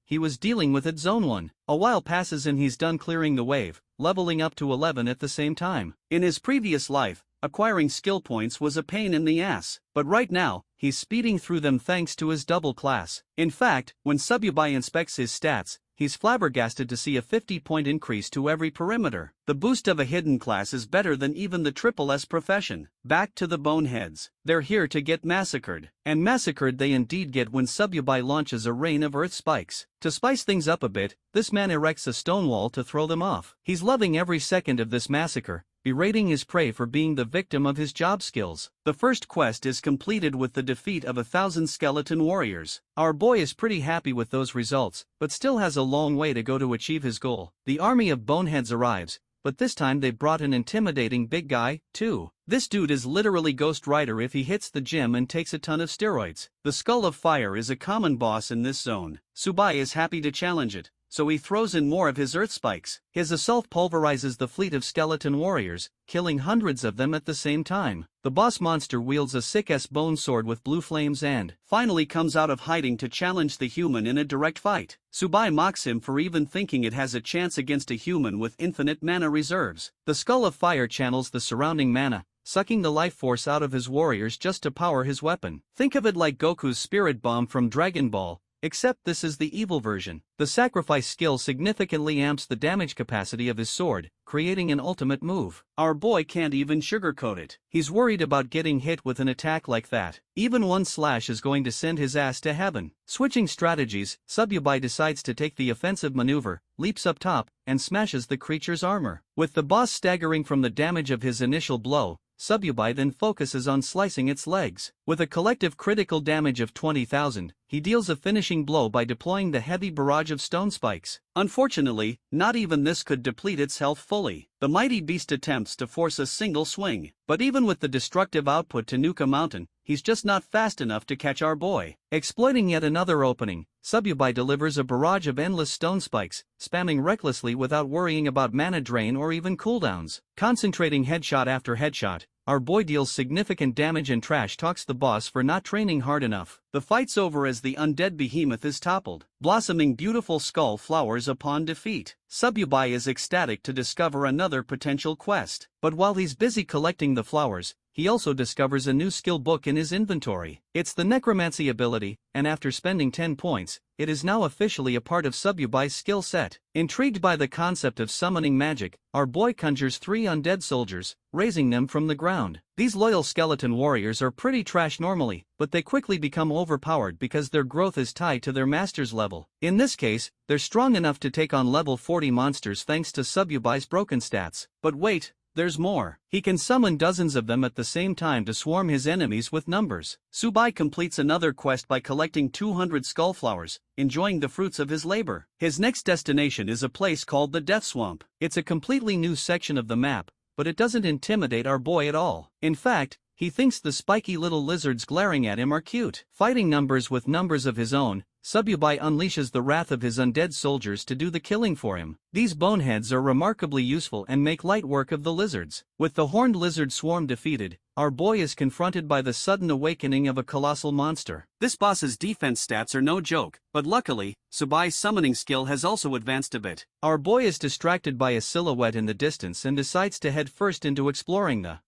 he was dealing with at Zone 1. A while passes and he's done clearing the wave, leveling up to 11 at the same time. In his previous life, acquiring skill points was a pain in the ass, but right now, he's speeding through them thanks to his double class. In fact, when Sububai inspects his stats, he's flabbergasted to see a 50-point increase to every perimeter. The boost of a hidden class is better than even the triple S profession. Back to the boneheads. They're here to get massacred. And massacred they indeed get when Sububai launches a rain of earth spikes. To spice things up a bit, this man erects a stone wall to throw them off. He's loving every second of this massacre, berating his prey for being the victim of his job skills. The first quest is completed with the defeat of 1,000 skeleton warriors. Our boy is pretty happy with those results, but still has a long way to go to achieve his goal. The army of boneheads arrives, but this time they brought an intimidating big guy, too. This dude is literally Ghost Rider if he hits the gym and takes a ton of steroids. The Skull of Fire is a common boss in this zone. Subai is happy to challenge it, so he throws in more of his earth spikes. His assault pulverizes the fleet of skeleton warriors, killing hundreds of them at the same time. The boss monster wields a sick-ass bone sword with blue flames and finally comes out of hiding to challenge the human in a direct fight. Subai mocks him for even thinking it has a chance against a human with infinite mana reserves. The Skull of Fire channels the surrounding mana, sucking the life force out of his warriors just to power his weapon. Think of it like Goku's Spirit Bomb from Dragon Ball, except this is the evil version. The sacrifice skill significantly amps the damage capacity of his sword, creating an ultimate move. Our boy can't even sugarcoat it. He's worried about getting hit with an attack like that. Even one slash is going to send his ass to heaven. Switching strategies, Sububai decides to take the offensive maneuver, leaps up top, and smashes the creature's armor. With the boss staggering from the damage of his initial blow, Sububai then focuses on slicing its legs. With a collective critical damage of 20,000, he deals a finishing blow by deploying the heavy barrage of stone spikes. Unfortunately, not even this could deplete its health fully. The mighty beast attempts to force a single swing, but even with the destructive output to nuke a mountain, he's just not fast enough to catch our boy. Exploiting yet another opening, Sububai delivers a barrage of endless stone spikes, spamming recklessly without worrying about mana drain or even cooldowns. Concentrating headshot after headshot, our boy deals significant damage and trash talks the boss for not training hard enough. The fight's over as the undead behemoth is toppled, blossoming beautiful skull flowers upon defeat. Sububai is ecstatic to discover another potential quest, but while he's busy collecting the flowers, he also discovers a new skill book in his inventory. It's the necromancy ability, and after spending 10 points, it is now officially a part of Sububai's skill set. Intrigued by the concept of summoning magic, our boy conjures 3 undead soldiers, raising them from the ground. These loyal skeleton warriors are pretty trash normally, but they quickly become overpowered because their growth is tied to their master's level. In this case, they're strong enough to take on level 40 monsters thanks to Sububai's broken stats. But wait, there's more. He can summon dozens of them at the same time to swarm his enemies with numbers. Subai completes another quest by collecting 200 skullflowers, enjoying the fruits of his labor. His next destination is a place called the Death Swamp. It's a completely new section of the map, but it doesn't intimidate our boy at all. In fact, he thinks the spiky little lizards glaring at him are cute. Fighting numbers with numbers of his own, Sububai unleashes the wrath of his undead soldiers to do the killing for him. These boneheads are remarkably useful and make light work of the lizards. With the horned lizard swarm defeated, our boy is confronted by the sudden awakening of a colossal monster. This boss's defense stats are no joke, but luckily, Subai's summoning skill has also advanced a bit. Our boy is distracted by a silhouette in the distance and decides to head first into exploring the